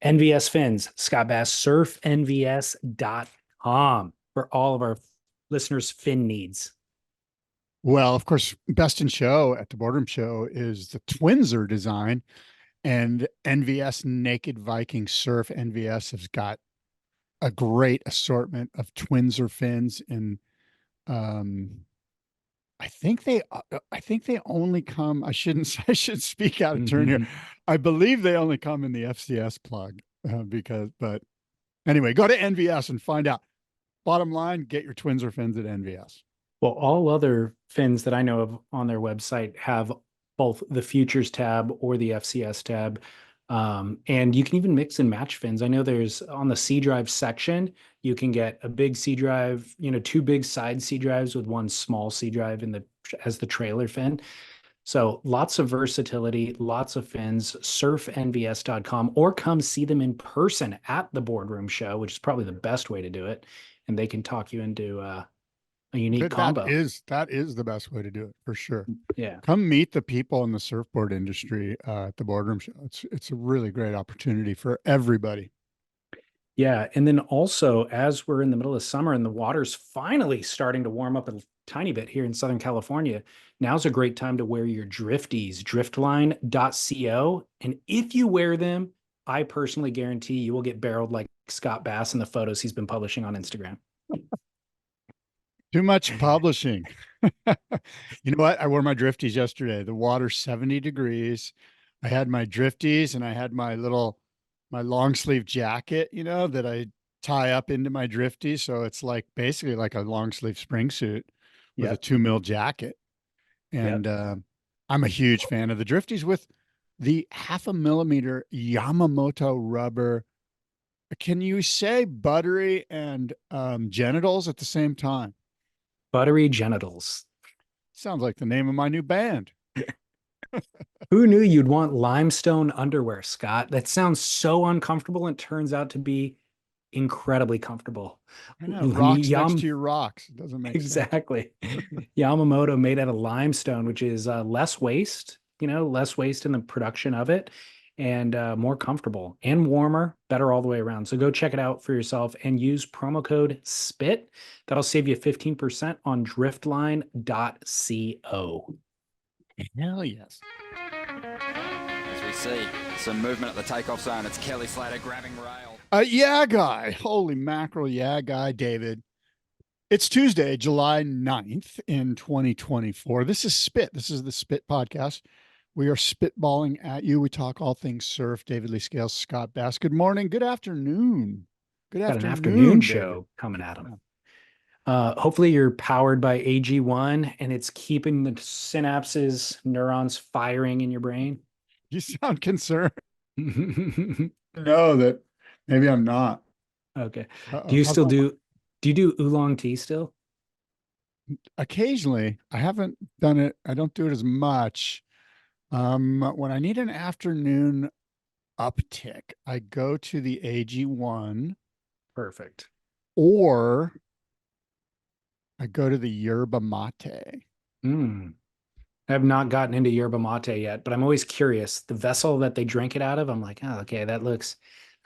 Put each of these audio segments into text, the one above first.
NVS Fins, Scott Bass, surfnvs.com for all of our listeners' fin needs. Well, of course, best in show at the Boardroom Show is the Twinser design, and NVS Naked Viking Surf. NVS has got a great assortment of Twinser fins, and um, I think they only come. I shouldn't. I should speak out of turn here. I believe they only come in the FCS plug but anyway, go to NVS and find out. Bottom line, get your Twinser fins at NVS. Well, all other fins that I know of on their website have both the futures tab or the FCS tab. And you can even mix and match fins. I know there's on the C drive section, you can get a big C drive, two big side C drives with one small C drive as the trailer fin. So lots of versatility, lots of fins, surfnvs.com, or come see them in person at the Boardroom Show, which is probably the best way to do it. And they can talk you into a unique combo. That is the best way to do it for sure. Yeah. Come meet the people in the surfboard industry at the Boardroom Show. It's a really great opportunity for everybody. Yeah. And then also, as we're in the middle of summer and the water's finally starting to warm up a tiny bit here in Southern California, now's a great time to wear your drifties, driftline.co. And if you wear them, I personally guarantee you will get barreled like Scott Bass in the photos he's been publishing on Instagram. Too much publishing. You know what? I wore my drifties yesterday. The water's 70 degrees. I had my drifties and I had my long sleeve jacket, that I tie up into my drifties. So it's like basically like a long sleeve spring suit with a 2 mil jacket. And I'm a huge fan of the drifties with the 0.5 millimeter Yamamoto rubber. Can you say buttery and genitals at the same time? Buttery genitals. Sounds like the name of my new band. Who knew you'd want limestone underwear, Scott? That sounds so uncomfortable and turns out to be incredibly comfortable. I know, rocks next to your rocks. It doesn't make sense. Exactly. Yamamoto made out of limestone, which is less waste, less waste in the production of it, and more comfortable and warmer, better all the way around. So go check it out for yourself and use promo code SPIT. That'll save you 15% on driftline.co. Hell yes. As we see some movement at the takeoff zone, it's Kelly Slater grabbing rail. Yeah, guy. Holy mackerel. Yeah, guy, David. It's Tuesday, July 9th in 2024. This is Spit. This is the Spit podcast. We are spitballing at you. We talk all things surf. David Lee Scales, Scott Bass. Good morning. Good afternoon. Got an afternoon show coming at them. Hopefully you're powered by AG1 and it's keeping the synapses, neurons firing in your brain. You sound concerned. No, that maybe I'm not. Okay. Do you do oolong tea still? Occasionally. I haven't done it. I don't do it as much. When I need an afternoon uptick, I go to the AG1. Perfect. Or I go to the yerba mate. I have not gotten into yerba mate yet, but I'm always curious. The vessel that they drink it out of, I'm like, oh, okay, there's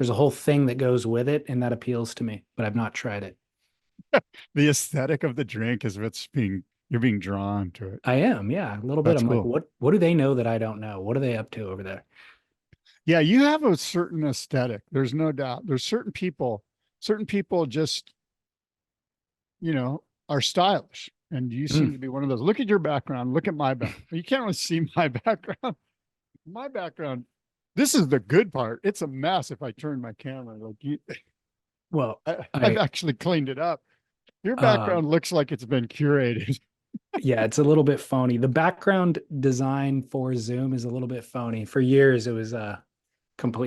a whole thing that goes with it, and that appeals to me, but I've not tried it. The aesthetic of the drink is you're being drawn to it. I am, yeah, a little bit. That's I'm cool. like, what do they know that I don't know? What are they up to over there? Yeah, you have a certain aesthetic. There's no doubt. There's certain people just, are stylish. And you seem to be one of those. Look at your background. Look at my background. You can't really see my background. My background, this is the good part. It's a mess if I turn my camera. Well, I've actually cleaned it up. Your background looks like it's been curated. Yeah, it's a little bit phony. The background design for Zoom is a little bit phony. For years, it was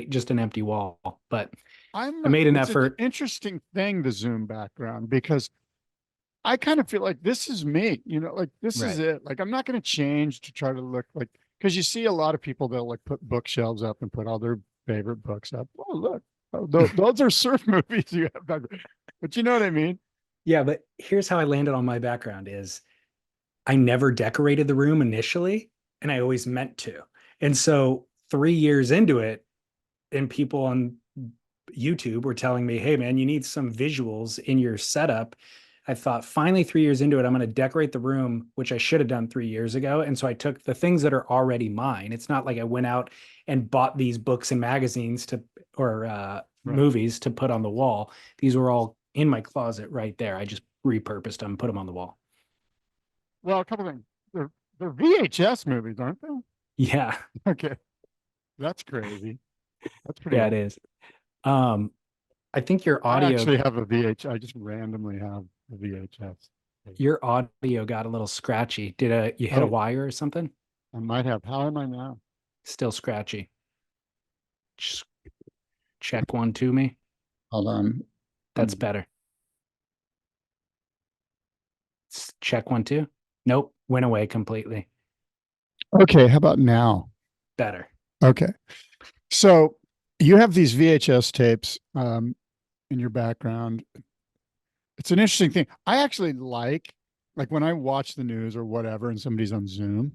just an empty wall. But I made an effort. An interesting thing, the Zoom background, because I kind of feel like this is me, this is it. Like, I'm not going to change to try to look like, because you see a lot of people, they'll like put bookshelves up and put all their favorite books up. Oh, look, those are surf movies you have back. But you know what I mean? Yeah, but here's how I landed on my background is I never decorated the room initially, and I always meant to. And so 3 years into it, and people on YouTube were telling me, hey man, you need some visuals in your setup. I thought finally 3 years into it, I'm going to decorate the room, which I should have done 3 years ago. And so I took the things that are already mine. It's not like I went out and bought these books and magazines or movies to put on the wall. These were all in my closet right there. I just repurposed them, put them on the wall. Well, a couple things. They're VHS movies, aren't they? Yeah. Okay. That's crazy. That's pretty Yeah, old. it is. I think your I audio actually have a VHS. I just randomly have a VHS. your audio got a little scratchy. Did you hit a Oh. wire or something? I might have. How am I now? Still scratchy. Just check 1, 2 me. Hold on. That's better. Check 1, 2. Nope. Went away completely. Okay. How about now? Better. Okay. So you have these VHS tapes in your background. It's an interesting thing. I actually like when I watch the news or whatever and somebody's on Zoom,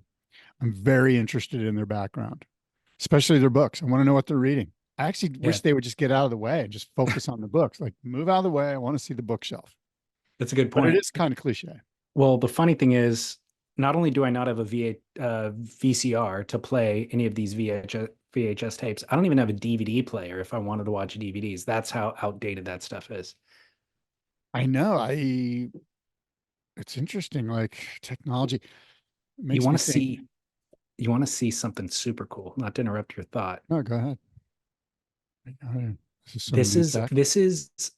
I'm very interested in their background, especially their books. I want to know what they're reading. I actually wish they would just get out of the way and just focus on the books. Like, move out of the way. I want to see the bookshelf. That's a good But point. it is kind of cliche. Well, the funny thing is, not only do I not have a VCR to play any of these VHS tapes, I don't even have a DVD player if I wanted to watch DVDs. That's how outdated that stuff is. I know. It's interesting, like technology. You want to see something super cool, not to interrupt your thought. No, go ahead. This is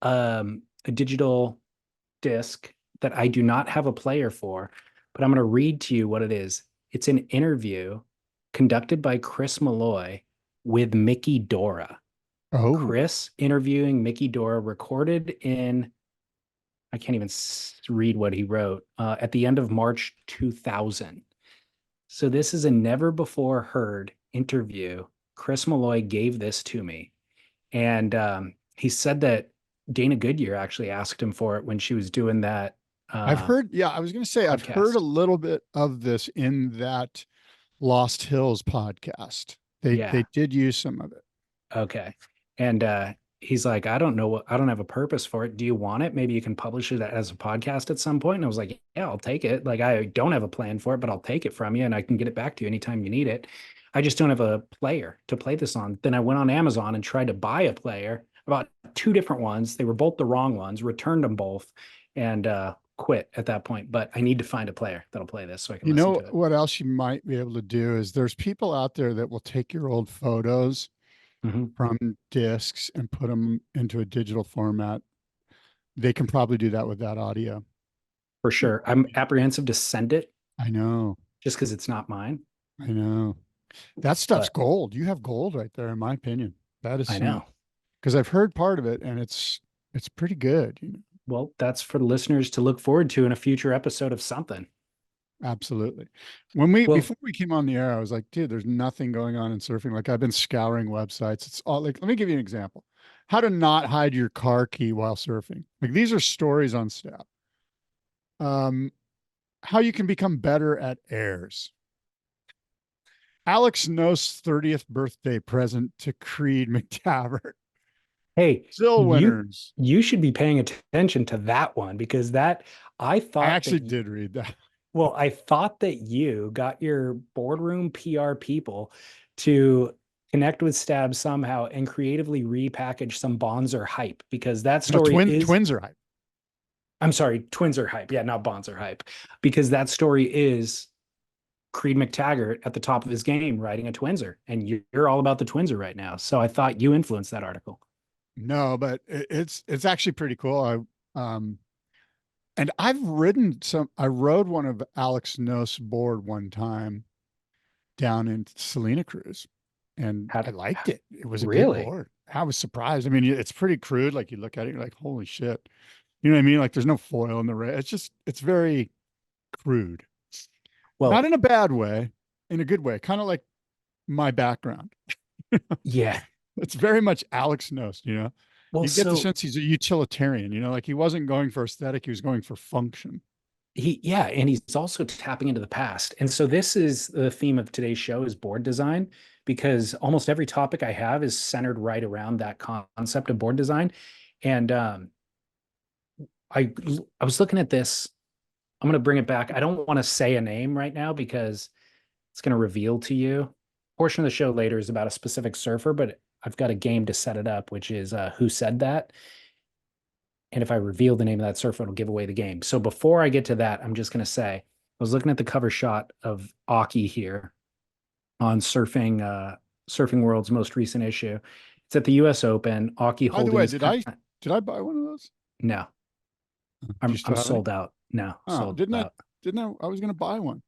a digital disc that I do not have a player for, but I'm going to read to you what it is. It's an interview conducted by Chris Malloy with Mickey Dora. Oh, Chris interviewing Mickey Dora, recorded in, I can't even read what he wrote, at the end of March 2000. So this is a never before heard interview. Chris Malloy gave this to me. And he said that Dana Goodyear actually asked him for it when she was doing that. I've heard, I was going to say, podcast. I've heard a little bit of this in that Lost Hills podcast. They did use some of it. Okay. And he's like, I don't have a purpose for it. Do you want it? Maybe you can publish it as a podcast at some point. And I was like, yeah, I'll take it. Like, I don't have a plan for it, but I'll take it from you and I can get it back to you anytime you need it. I just don't have a player to play this on. Then I went on Amazon and tried to buy a player, about 2 different ones. They were both the wrong ones, returned them both, and quit at that point. But I need to find a player that'll play this so I can listen to it. What else you might be able to do is there's people out there that will take your old photos from discs and put them into a digital format. They can probably do that with that audio. For sure. I'm apprehensive to send it. I know. Just because it's not mine. I know. That stuff's gold. You have gold right there, in my opinion. That is, I know. Because I've heard part of it and it's pretty good. Well, that's for the listeners to look forward to in a future episode of something. Absolutely. Before we came on the air, I was like, dude, there's nothing going on in surfing. Like, I've been scouring websites. It's all like, let me give you an example. How to not hide your car key while surfing. Like, these are stories on Step. How you can become better at airs. Alex Nose's 30th birthday present to Creed McTaggart. Hey, still winners. You should be paying attention to that one, because I actually did read that. Well, I thought that you got your boardroom PR people to connect with Stab somehow and creatively repackage some Bonzer hype, because that story Twins are hype. I'm sorry, Twins are hype. Yeah, not Bonzer hype, because that story is Creed McTaggart at the top of his game riding a Twinser, and you're all about the Twinser right now. So I thought you influenced that article. No, but it's actually pretty cool. And I've ridden I rode one of Alex Nose's board one time down in Salina Cruise, and I liked it. It was a good board. I was surprised. I mean, it's pretty crude. Like, you look at it, you're like, holy shit. You know what I mean? Like, there's no foil in the rail. It's very crude. Well, not in a bad way, in a good way. Kind of like my background. Yeah. It's very much Alex Nose, Well, you get the sense he's a utilitarian, like he wasn't going for aesthetic, he was going for function. And he's also tapping into the past. And so this is the theme of today's show, is board design, because almost every topic I have is centered right around that concept of board design. And I was looking at this. I'm going to bring it back. I don't want to say a name right now because it's going to reveal to you. A portion of the show later is about a specific surfer, but I've got a game to set it up, which is Who Said That? And if I reveal the name of that surfer, it'll give away the game. So before I get to that, I'm just going to say, I was looking at the cover shot of Aki here on Surfing World's most recent issue. It's at the US Open. Aki By the holding way, his did I buy one of those? No, Do I'm you still have sold any? out. No, Oh, sold didn't out. I was going to buy one.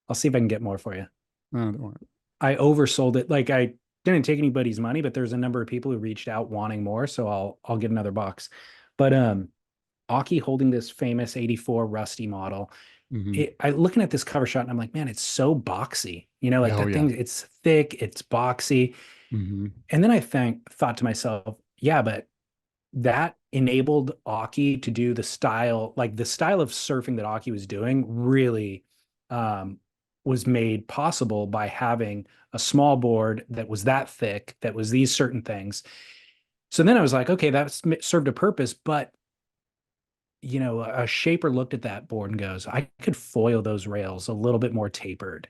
I'll see if I can get more for you. No, don't worry. I oversold it. Like I didn't take anybody's money, but there's a number of people who reached out wanting more, so I'll get another box. But Aki holding this famous 84 Rusty model. I looking at this cover shot and I'm like, man, it's so boxy. You know, like that thing, it's thick, it's boxy. And then I thought to myself, yeah, but that enabled Aki to do the style, like the style of surfing that Aki was doing really was made possible by having a small board that was that thick, that was these certain things. So then I was like, okay, that served a purpose, but you know, a shaper looked at that board and goes, I could foil those rails a little bit more tapered.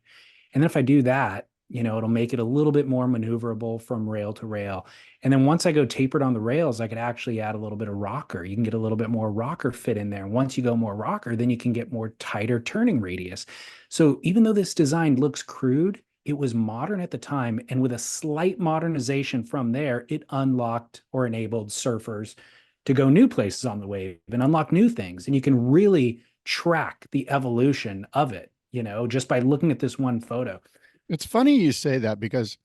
And then if I do that, you know, it'll make it a little bit more maneuverable from rail to rail. And then once I go tapered on the rails, I could actually add a little bit of rocker. You can get a little bit more rocker fit in there. Once you go more rocker, then you can get more tighter turning radius. So even though this design looks crude, it was modern at the time. And with a slight modernization from there, it unlocked or enabled surfers to go new places on the wave and unlock new things. And you can really track the evolution of it, you know, just by looking at this one photo. It's funny you say that because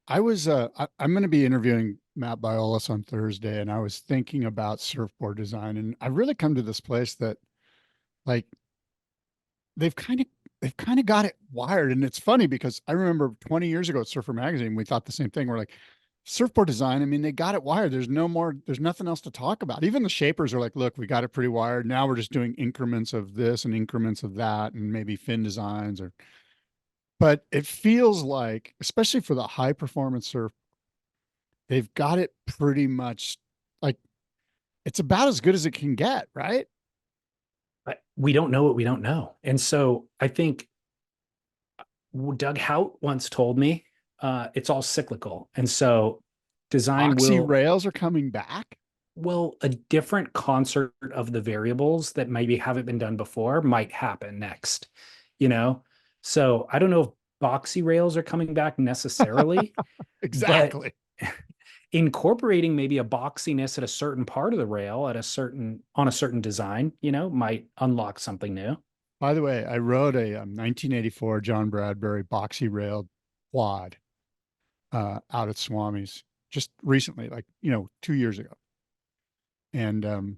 I'm going to be interviewing Matt Biolos on Thursday, and I was thinking about surfboard design, and I've really come to this place that like they've kind of got it wired. And it's funny because I remember 20 years ago at Surfer Magazine, we thought the same thing. We're like, surfboard design, I mean, they got it wired. There's nothing else to talk about. Even the shapers are like, look, we got it pretty wired. Now we're just doing increments of this and increments of that and maybe fin designs but it feels like, especially for the high performance surf, they've got it pretty much like it's about as good as it can get, right? But we don't know what we don't know. And so I think Doug Hout once told me it's all cyclical. And so design Boxy rails are coming back. Well, a different concert of the variables that maybe haven't been done before might happen next, you know? So I don't know if boxy rails are coming back necessarily. Exactly. But incorporating maybe a boxiness at a certain part of the rail on a certain design, you know, might unlock something new. By the way, I rode a 1984 John Bradbury boxy rail quad out at Swamis just recently, like, 2 years ago. And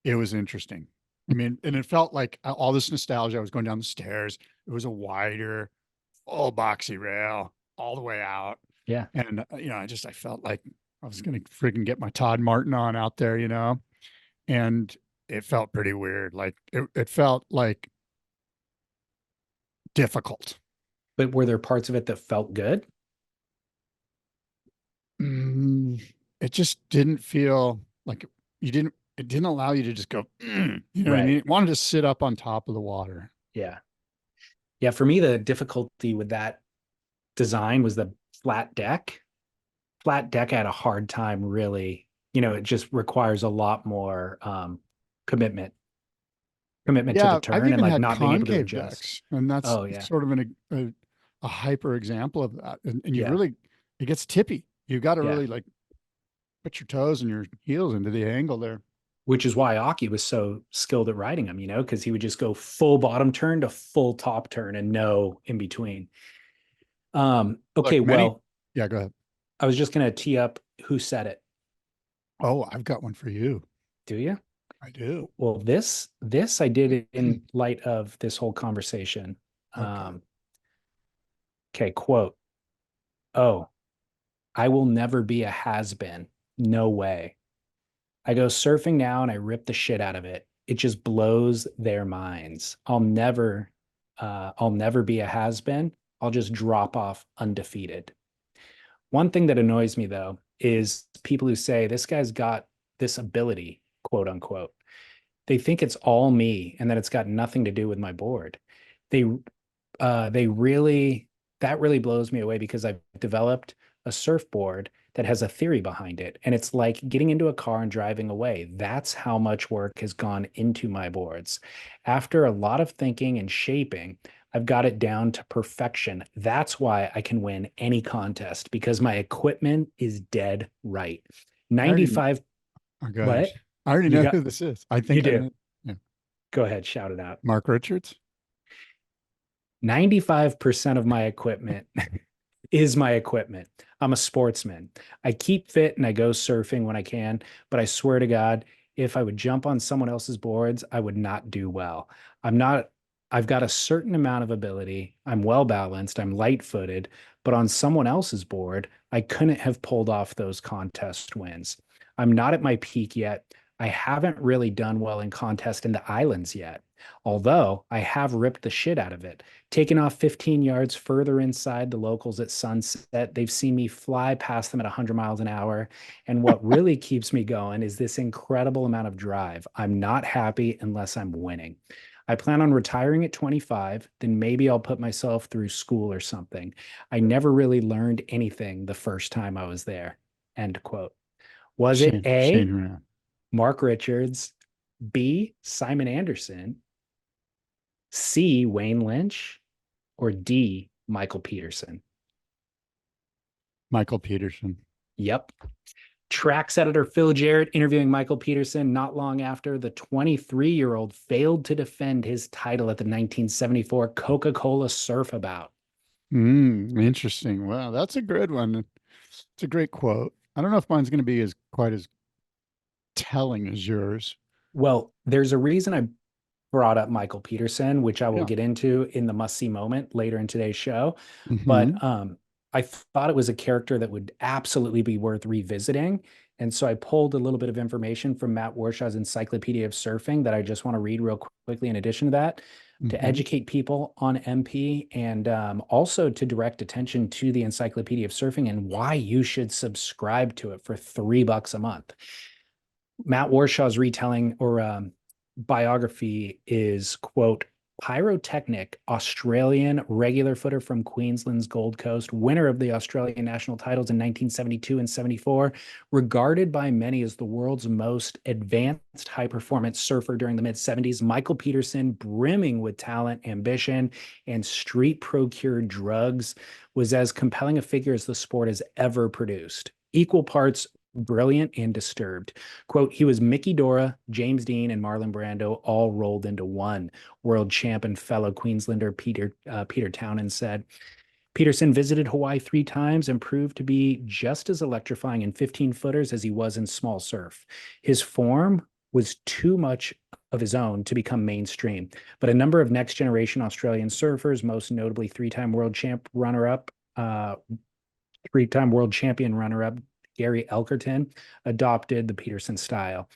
it was interesting. I mean, and it felt like all this nostalgia. I was going down the stairs. It was a wider, full boxy rail all the way out. Yeah. And, I felt like I was going to freaking get my Todd Martin on out there, and it felt pretty weird. Like it felt like difficult. But were there parts of it that felt good? It just didn't feel like it didn't allow you to just go, you know what I mean? It wanted to sit up on top of the water. Yeah. Yeah. For me, the difficulty with that design was the flat deck. Flat deck had a hard time really, it just requires a lot more commitment to the turn I've even and like had not being able to concave adjust. decks, and that's sort of a hyper example of that. And you really, it gets tippy. You got to really like put your toes and your heels into the angle there. Which is why Aki was so skilled at riding them, because he would just go full bottom turn to full top turn and no in between. Okay, go ahead. I was just going to tee up Who Said It. Oh, I've got one for you. Do you? I do. Well, this I did in light of this whole conversation. Okay, quote. Oh, I will never be a has-been. No way. I go surfing now and I rip the shit out of it. It just blows their minds. I'll never be a has-been. I'll just drop off undefeated. One thing that annoys me though is people who say this guy's got this ability, quote unquote. They think it's all me and that it's got nothing to do with my board. They they really that really blows me away because I've developed a surfboard that has a theory behind it. And it's like getting into a car and driving away. That's how much work has gone into my boards. After a lot of thinking and shaping, I've got it down to perfection. That's why I can win any contest because my equipment is dead right. I already, 95. oh, go ahead. What? I already You know got, who this is. I you think I do. know. Yeah. Go ahead, shout it out. Mark Richards. 95% of my equipment is my equipment. I'm a sportsman. I keep fit and I go surfing when I can, but I swear to God, if I would jump on someone else's boards, I would not do well. I'm not, I've got a certain amount of ability. I'm well balanced. I'm light footed, but on someone else's board, I couldn't have pulled off those contest wins. I'm not at my peak yet. I haven't really done well in contest in the islands yet, although I have ripped the shit out of it. Taking off 15 yards further inside the locals at sunset, they've seen me fly past them at 100 miles an hour. And what really keeps me going is this incredible amount of drive. I'm not happy unless I'm winning. I plan on retiring at 25, then maybe I'll put myself through school or something. I never really learned anything the first time I was there. End quote. Was it Shane A, Horan. Mark Richards, B, Simon Anderson, C, Wayne Lynch, or D, Michael Peterson? Michael Peterson. Yep. Tracks editor Phil Jarrett interviewing Michael Peterson not long after the 23-year-old failed to defend his title at the 1974 Coca-Cola Surfabout. Interesting. Wow, that's a good one. It's a great quote. I don't know if mine's going to be as quite as telling as yours. Well, there's a reason I brought up Michael Peterson, which I will Yeah. get into in the must-see moment later in today's show. Mhm. But I thought it was a character that would absolutely be worth revisiting. And so I pulled a little bit of information from Matt Warshaw's Encyclopedia of Surfing that I just want to read real quickly in addition to that, to Mhm. educate people on MP and also to direct attention to the Encyclopedia of Surfing and why you should subscribe to it for $3 a month. Matt Warshaw's retelling or biography is, quote, pyrotechnic Australian regular footer from Queensland's Gold Coast, winner of the Australian national titles in 1972 and 74, regarded by many as the world's most advanced high-performance surfer during the mid-70s. Michael Peterson, brimming with talent, ambition, and street-procured drugs, was as compelling a figure as the sport has ever produced. Equal parts brilliant and disturbed. Quote, he was Mickey Dora, James Dean, and Marlon Brando all rolled into one, world champ and fellow Queenslander Peter Townend said. Peterson visited Hawaii 3 times and proved to be just as electrifying in 15-footers as he was in small surf. His form was too much of his own to become mainstream, but a number of next-generation Australian surfers, most notably three-time world champion runner-up Gary Elkerton, adopted the Peterson style.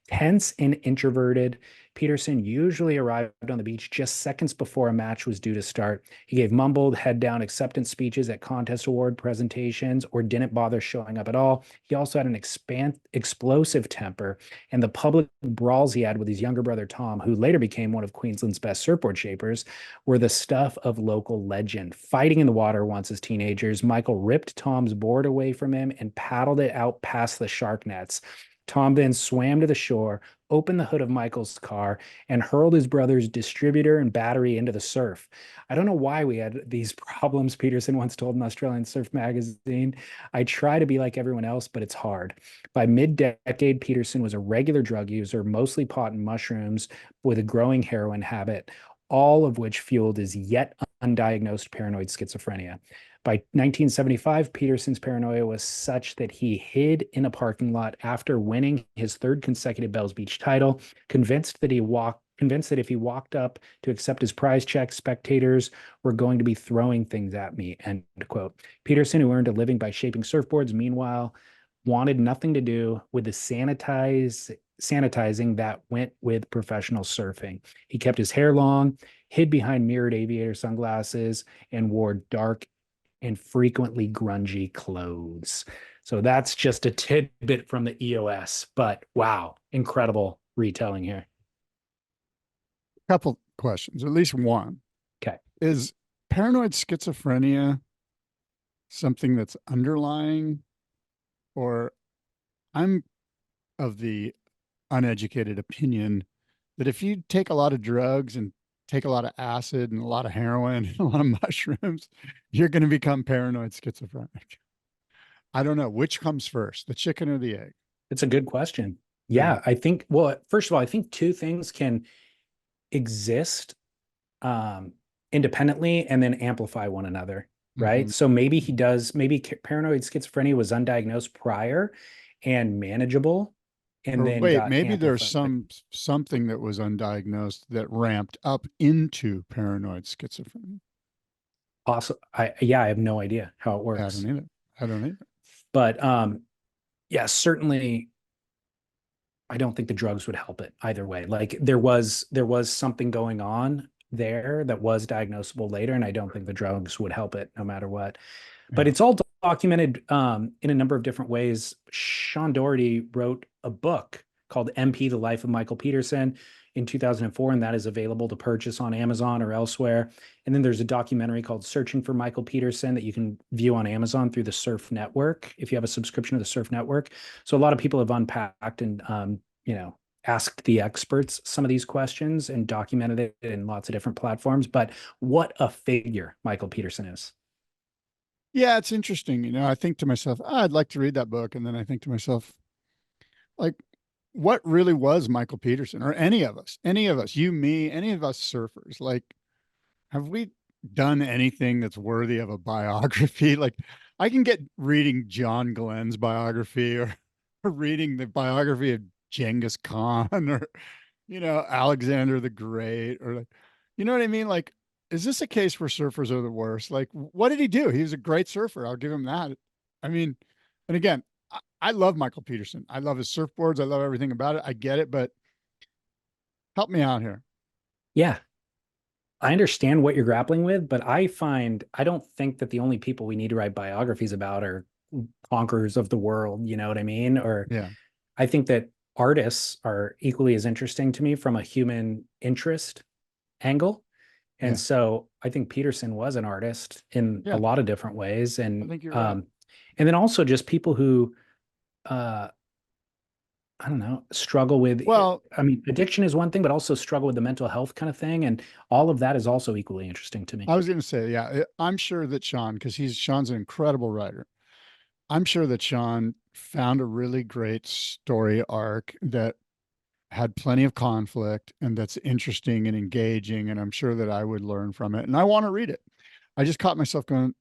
Tense and introverted, Peterson usually arrived on the beach just seconds before a match was due to start. He gave mumbled, head-down acceptance speeches at contest award presentations or didn't bother showing up at all. He also had an explosive temper, and the public brawls he had with his younger brother Tom, who later became one of Queensland's best surfboard shapers, were the stuff of local legend. Fighting in the water once as teenagers, Michael ripped Tom's board away from him and paddled it out past the shark nets. Tom then swam to the shore, opened the hood of Michael's car, and hurled his brother's distributor and battery into the surf. I don't know why we had these problems, Peterson once told an Australian surf magazine. I try to be like everyone else, but it's hard. By mid-decade, Peterson was a regular drug user, mostly pot and mushrooms, with a growing heroin habit, all of which fueled his yet undiagnosed paranoid schizophrenia. By 1975, Peterson's paranoia was such that he hid in a parking lot after winning his 3rd consecutive Bells Beach title, convinced that if he walked up to accept his prize check, spectators were going to be throwing things at me, end quote. Peterson, who earned a living by shaping surfboards, meanwhile, wanted nothing to do with the sanitizing that went with professional surfing. He kept his hair long, hid behind mirrored aviator sunglasses, and wore dark and frequently grungy clothes. So that's just a tidbit from the EOS, but wow, incredible retelling here. Couple questions, at least one. Okay. Is paranoid schizophrenia something that's underlying, or I'm of the uneducated opinion that if you take a lot of drugs and take a lot of acid and a lot of heroin and a lot of mushrooms, you're going to become paranoid schizophrenic. I don't know which comes first, the chicken or the egg. It's a good question. Yeah, I think, well, first of all, I think two things can exist independently and then amplify one another, right? So maybe maybe paranoid schizophrenia was undiagnosed prior and manageable, and Or then wait, got maybe there's amplified. something that was undiagnosed that ramped up into paranoid schizophrenia. Also, yeah, I have no idea how it I works, don't either. I don't either. but yeah, certainly I don't think the drugs would help it either way. Like there was something going on there that was diagnosable later, and I don't think the drugs would help it no matter what. But Yeah. it's all documented in a number of different ways. Sean Doherty wrote a book called MP: The Life of Michael Peterson in 2004, and that is available to purchase on Amazon or elsewhere. And then there's a documentary called Searching for Michael Peterson that you can view on Amazon through the Surf Network if you have a subscription to the Surf Network. So a lot of people have unpacked and asked the experts some of these questions and documented it in lots of different platforms. But what a figure Michael Peterson is. Yeah, it's interesting. You know, I think to myself, I'd like to read that book. And then I think to myself, like, what really was Michael Peterson, or any of us, you, me, any of us surfers? Like, have we done anything that's worthy of a biography? Like, I can get reading John Glenn's biography, or reading the biography of Genghis Khan, or, Alexander the Great, or like, you know what I mean? Like, is this a case where surfers are the worst? Like, what did he do? He was a great surfer. I'll give him that. I mean, and again, I love Michael Peterson. I love his surfboards. I love everything about it. I get it, but help me out here. Yeah, I understand what you're grappling with, but I don't think that the only people we need to write biographies about are conquerors of the world. You know what I mean? Or Yeah. I think that artists are equally as interesting to me from a human interest angle. And Yeah. so I think Peterson was an artist in a Yeah. lot of different ways. I think you're right. And then also just people who, uh, I don't know, struggle with, Well, I mean, addiction is one thing, but also struggle with the mental health kind of thing. And all of that is also equally interesting to me. I was going to say, yeah, I'm sure that Sean, because Sean's an incredible writer. I'm sure that Sean found a really great story arc that had plenty of conflict and that's interesting and engaging. And I'm sure that I would learn from it. And I want to read it. I just caught myself going,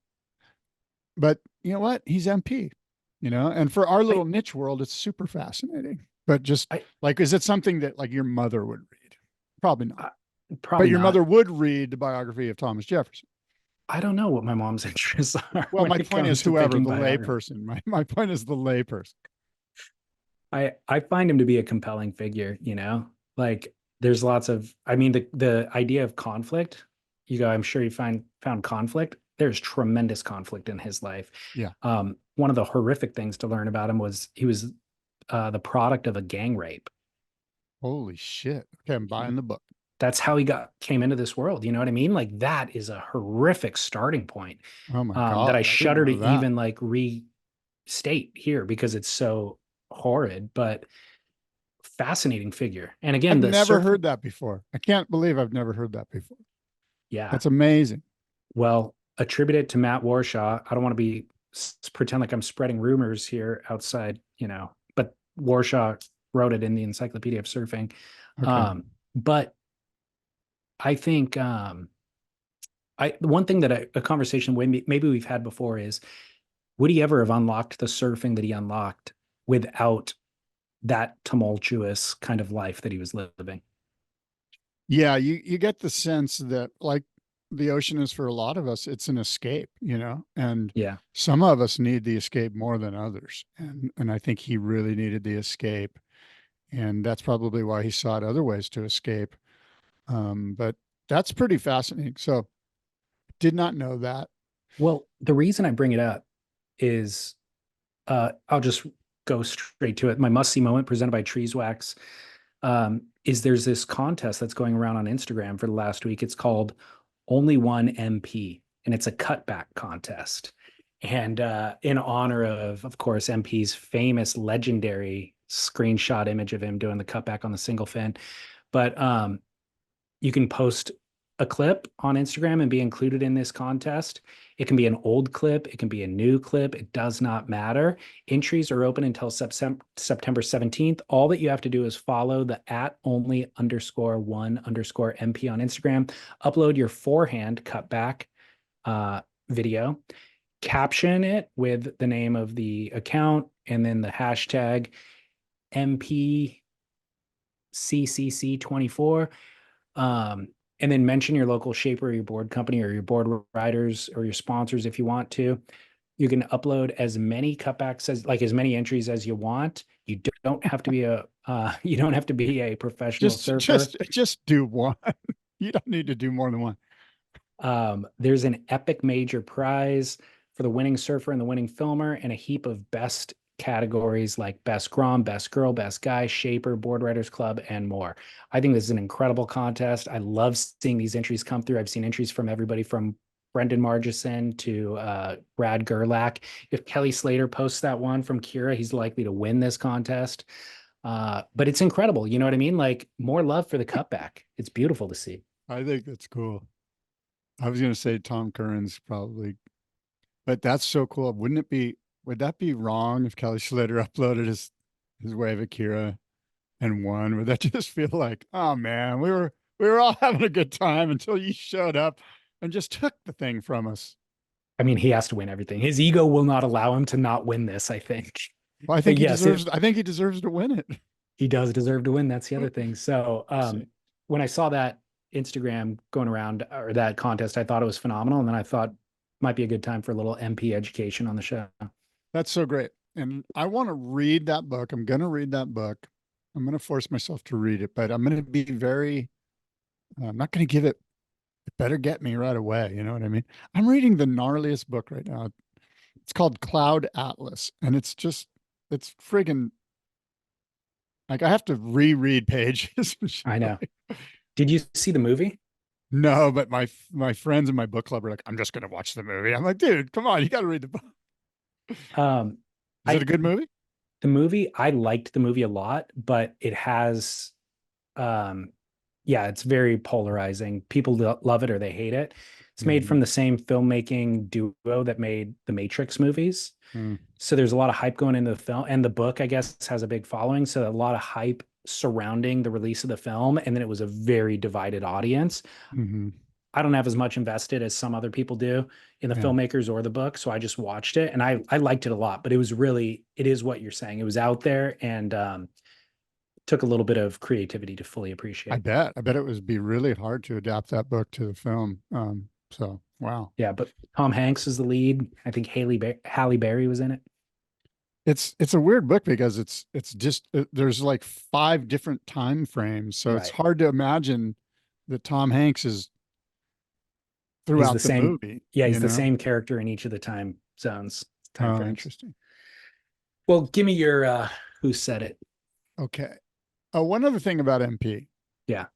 but you know what? He's MP, and for our little niche world, it's super fascinating. But just like, is it something that like your mother would read? Probably not. Probably But your not. mother would read the biography of Thomas Jefferson. I don't know what my mom's interests are. Well, when my it point comes is to whoever, picking the biography. layperson. My point is the layperson. I find him to be a compelling figure, like there's lots of, I mean, the idea of conflict, I'm sure you found conflict. There's tremendous conflict in his life. Yeah. One of the horrific things to learn about him was he was the product of a gang rape. Holy shit. Okay, I'm buying the book. That's how he came into this world. You know what I mean? Like that is a horrific starting point. Oh my God. That I I didn't shudder to know that. even like restate here because it's so horrid, but fascinating figure. And again, I've the never surf, heard that before. I can't believe I've never heard that before. yeah. That's amazing. Well, attribute it to Matt Warshaw. I don't want to pretend like I'm spreading rumors here outside, but Warshaw wrote it in the Encyclopedia of Surfing. Okay. But I think the one thing that a conversation maybe we've had before is, would he ever have unlocked the surfing that he unlocked without that tumultuous kind of life that he was living? Yeah, you get the sense that like the ocean is for a lot of us, it's an escape, and Yeah. some of us need the escape more than others. And I think he really needed the escape. And that's probably why he sought other ways to escape. But That's pretty fascinating. So did not know that. Well, the reason I bring it up is I'll just go straight to it. My must see moment presented by Treeswax is there's this contest that's going around on Instagram for the last week. It's called Only One MP, and it's a cutback contest. And in honor of course, MP's famous legendary screenshot image of him doing the cutback on the single fin. But you can post a clip on Instagram and be included in this contest. It can be an old clip, it can be a new clip, it does not matter. Entries are open until September 17th. All that you have to do is follow the @only_one_MP on Instagram, upload your forehand cutback video, caption it with the name of the account, and then the hashtag MPCCC24. And then mention your local shaper or your board company or your board riders or your sponsors if you want to. You can upload as many cutbacks as many entries as you want. You don't have to be a professional surfer. Just do one. You don't need to do more than one. There's an epic major prize for the winning surfer and the winning filmer, and a heap of best categories like best grom, best girl, best guy, shaper, board riders club, and more. I think this is an incredible contest. I love seeing these entries come through. I've seen entries from everybody from Brendan Margison to Brad Gerlach. If Kelly Slater posts that one from Kira, he's likely to win this contest. But it's incredible. You know what I mean? Like, more love for the cutback. It's beautiful to see. I think that's cool. I was going to say Tom Curran's probably, but that's so cool. Would that be wrong if Kelly Slater uploaded his wave Akira and won? Would that just feel like, oh man, we were all having a good time until you showed up and just took the thing from us? I mean, he has to win everything. His ego will not allow him to not win this, I think. Well, I think he deserves to win it. He does deserve to win. That's the other thing. So when I saw that Instagram going around, or that contest, I thought it was phenomenal. And then I thought might be a good time for a little MP education on the show. That's so great. And I want to read that book. I'm going to read that book. I'm going to force myself to read it, but I'm going to be I'm not going to give it better get me right away. You know what I mean? I'm reading the gnarliest book right now. It's called Cloud Atlas, and it's friggin' like I have to reread pages. I know. Did you see the movie? No, but my friends in my book club are like, I'm just going to watch the movie. I'm like, dude, come on, you got to read the book. Is it a good movie? The movie, I liked the movie a lot, but it has, it's very polarizing. People love it or they hate it. It's made from the same filmmaking duo that made the Matrix movies. So there's a lot of hype going into the film, and the book, I guess, has a big following. So a lot of hype surrounding the release of the film. And then it was a very divided audience. I don't have as much invested as some other people do in the filmmakers or the book. So I just watched it and I liked it a lot, but it is what you're saying. It was out there and took a little bit of creativity to fully appreciate. I bet it would be really hard to adapt that book to the film. So, wow. Yeah. But Tom Hanks is the lead. I think Halle Berry was in it. It's a weird book because it's just, there's like 5 different time frames. So it's hard to imagine that Tom Hanks is throughout the movie. Yeah, he's the same character in each of the time zones. Time frames. Interesting. Well, give me your who said it. Okay. One other thing about MP. Yeah.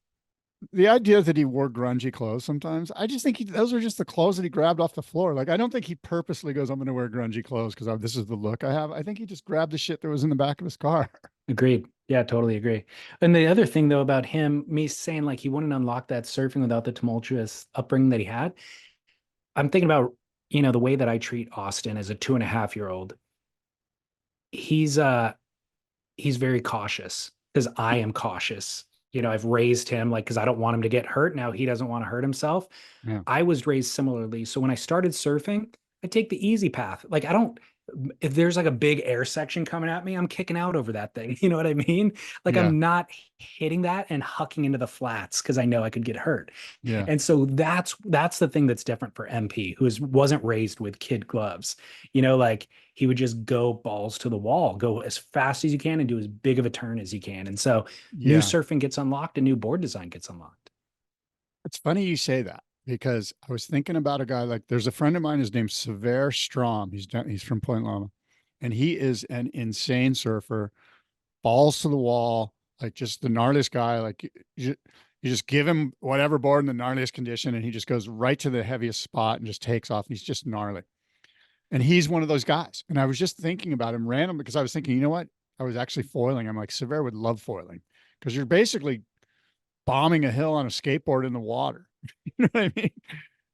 The idea that he wore grungy clothes sometimes, I just think those are just the clothes that he grabbed off the floor. Like, I don't think he purposely goes, I'm going to wear grungy clothes because this is the look I have. I think he just grabbed the shit that was in the back of his car. Agreed. Yeah, totally agree. And the other thing, though, about him, me saying like he wouldn't unlock that surfing without the tumultuous upbringing that he had. I'm thinking about, the way that I treat Austin as a 2.5-year-old. He's very cautious because I am cautious. I've raised him because I don't want him to get hurt. Now he doesn't want to hurt himself. Yeah. I was raised similarly. So when I started surfing, I take the easy path. Like, if there's like a big air section coming at me, I'm kicking out over that thing. You know what I mean? Like, yeah. I'm not hitting that and hucking into the flats because I know I could get hurt. Yeah. And so that's the thing that's different for MP, who wasn't raised with kid gloves. Like, he would just go balls to the wall, go as fast as you can and do as big of a turn as you can. And so new surfing gets unlocked and new board design gets unlocked. It's funny you say that because I was thinking about a guy like there's a friend of mine, his name's Sever Strom. He's from Point Loma, and he is an insane surfer, balls to the wall, like just the gnarliest guy. Like you just give him whatever board in the gnarliest condition, and he just goes right to the heaviest spot and just takes off. And he's just gnarly. And he's one of those guys. And I was just thinking about him random because I was thinking, you know what? I was actually foiling. I'm like, Sever would love foiling because you're basically bombing a hill on a skateboard in the water. You know what I mean?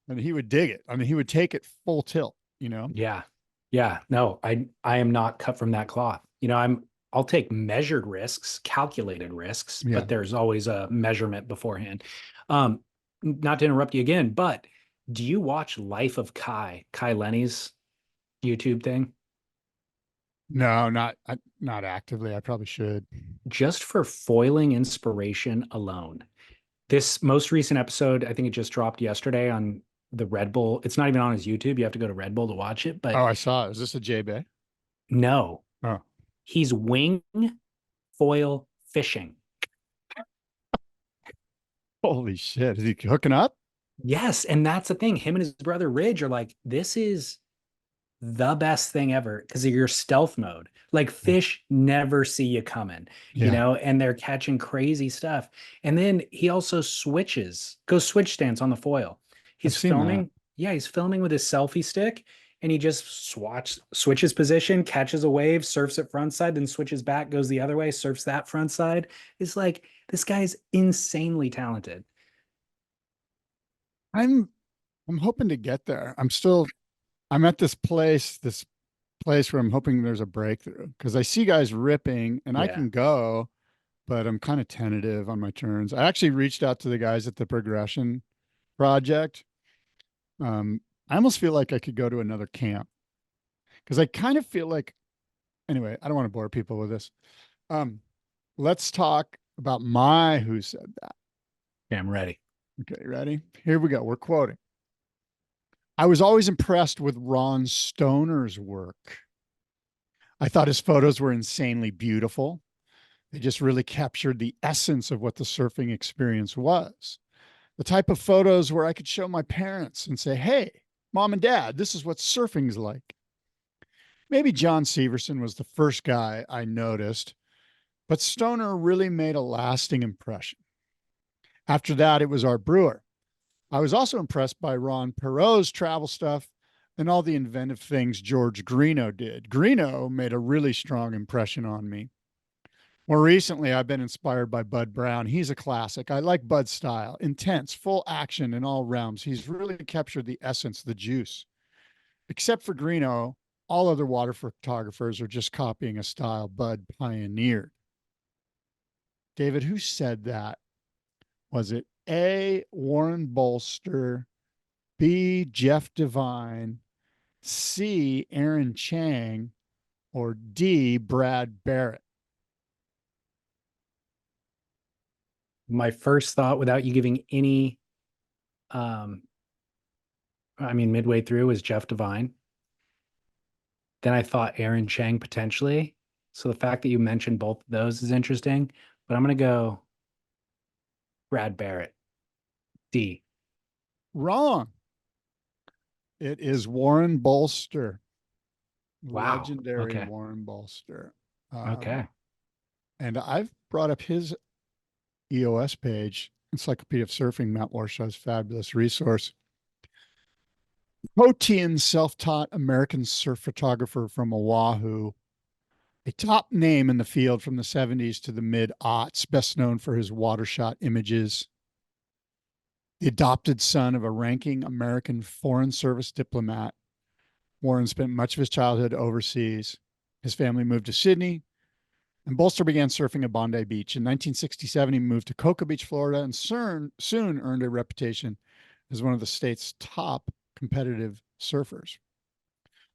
And he would dig it. I mean, he would take it full tilt, you know? Yeah. Yeah. No, I am not cut from that cloth. I'll take measured risks, calculated risks, Yeah. but there's always a measurement beforehand. Not to interrupt you again, but do you watch Life of Kai Lenny's YouTube thing? No, not actively. I probably should. Just for foiling inspiration alone. This most recent episode, I think it just dropped yesterday on the Red Bull. It's not even on his YouTube. You have to go to Red Bull to watch it. But Oh, I saw it. Is this a J-Bay? no, Oh, he's wing foil fishing. holy shit. Is he hooking up? Yes. And that's the thing. Him and his brother Ridge are like, this is the best thing ever because of your stealth mode. Like fish never see you coming, Yeah. and they're catching crazy stuff. And then he also goes switch stance on the foil. He's I've seen that. filming. Yeah, he's filming with his selfie stick and he just switches position, catches a wave, surfs it front side, then switches back, goes the other way, surfs that front side. It's like, this guy's insanely talented. I'm hoping to get there. I'm at this place where I'm hoping there's a breakthrough because I see guys ripping and I Yeah. can go, but I'm kind of tentative on my turns. I actually reached out to the guys at the Progression Project. I almost feel like I could go to another camp because I kind of feel like, anyway, I don't want to bore people with this. Let's talk about my Who Said That. Yeah, I'm ready. Okay, ready? Here we go. We're quoting. I was always impressed with Ron Stoner's work. I thought his photos were insanely beautiful. They just really captured the essence of what the surfing experience was. The type of photos where I could show my parents and say, hey, mom and dad, this is what surfing's like. Maybe John Severson was the first guy I noticed, but Stoner really made a lasting impression. After that, it was Art Brewer. I was also impressed by Ron Perot's travel stuff and all the inventive things George Greeno did. Greeno made a really strong impression on me. More recently, I've been inspired by Bud Brown. He's a classic. I like Bud's style, intense, full action in all realms. He's really captured the essence, the juice. Except for Greeno, all other water photographers are just copying a style Bud pioneered. David, who said that? Was it A, Warren Bolster, B, Jeff Devine, C, Aaron Chang, or D, Brad Barrett? My first thought, without you giving any, midway through, was Jeff Devine. Then I thought Aaron Chang potentially. So the fact that you mentioned both of those is interesting, but I'm going to go Brad Barrett. D. Wrong. It is Warren Bolster. Wow. Legendary Okay. Warren Bolster. Okay. And I've brought up his EOS page, Encyclopedia of Surfing. Matt Warshaw's fabulous resource. Protean, self-taught American surf photographer from Oahu, a top name in the field from the 70s to the mid-aughts, best known for his water shot images. The adopted son of a ranking American Foreign Service diplomat, Warren spent much of his childhood overseas. His family moved to Sydney, and Bolster began surfing at Bondi Beach. In 1967, he moved to Cocoa Beach, Florida, and soon earned a reputation as one of the state's top competitive surfers.